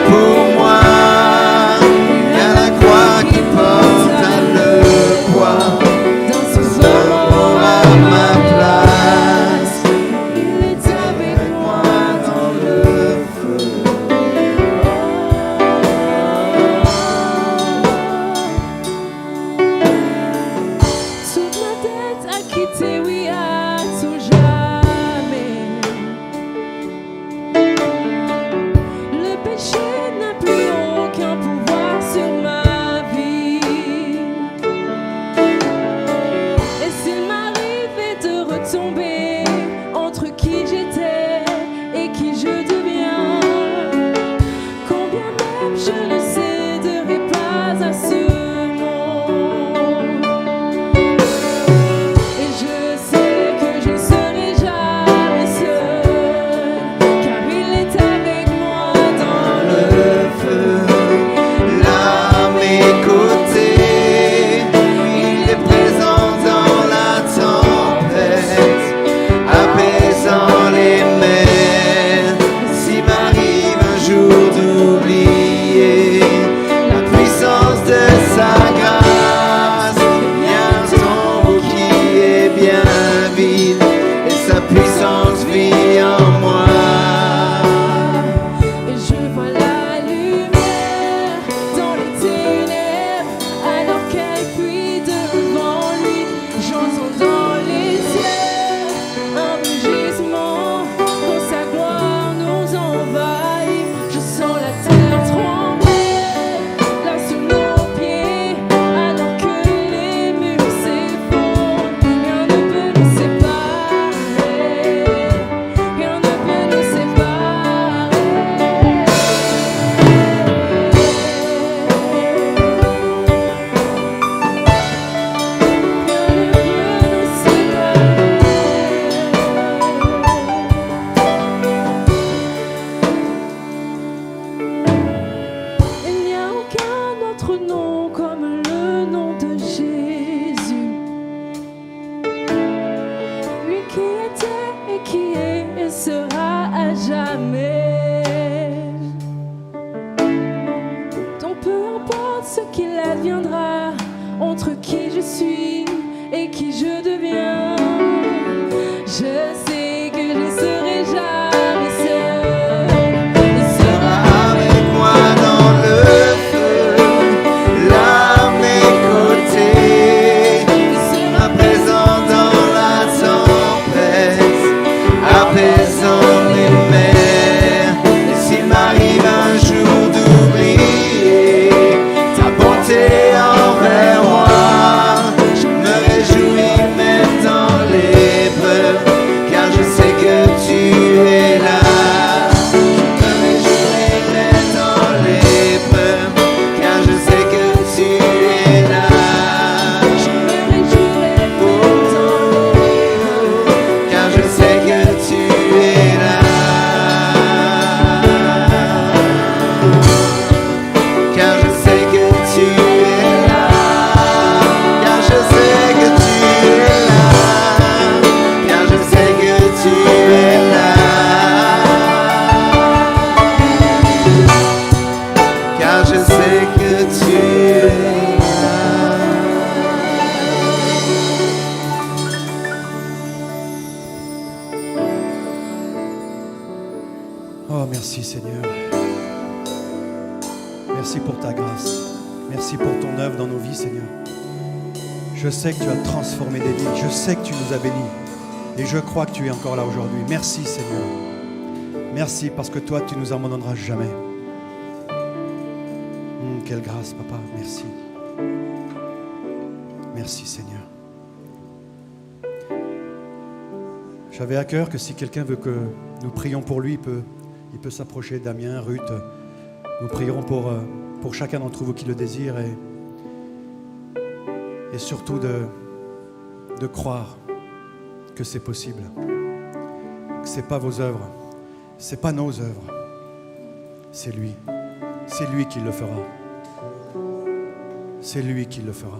Pour moi jamais. Donc peu importe ce qu'il adviendra, entre qui je suis et qui je deviens, je sais que je serai jamais seule. Il sera avec moi dans le feu, là à mes côtés. il sera Présent dans la tempête, apaisant les mers. Et s'il m'arrive un jour d'oublier ta bonté envers moi, je me réjouis même dans l'épreuve, car je sais que tu es là. Je me réjouis même dans l'épreuve, car je sais que tu es là. je me réjouirai même dans l'épreuve. Car je sais que tu es là. Car je sais que tu es là. Car je sais que tu es là. Car je sais que tu es là. Car je sais que tu es là. Oh, merci Seigneur. Merci pour ta grâce. Merci pour ton œuvre dans nos vies, Seigneur. Je sais que tu as transformé des vies. Je sais que tu nous as bénis. Et je crois que tu es encore là aujourd'hui. Merci, Seigneur. Merci parce que toi, tu nous abandonneras jamais. Quelle grâce, Papa. Merci. Merci, Seigneur. J'avais à cœur que si quelqu'un veut que nous prions pour lui, il peut s'approcher. Damien, Ruth, nous prierons pour chacun d'entre vous qui le désire et surtout de croire que c'est possible, que ce n'est pas vos œuvres, ce n'est pas nos œuvres, c'est lui qui le fera. C'est lui qui le fera.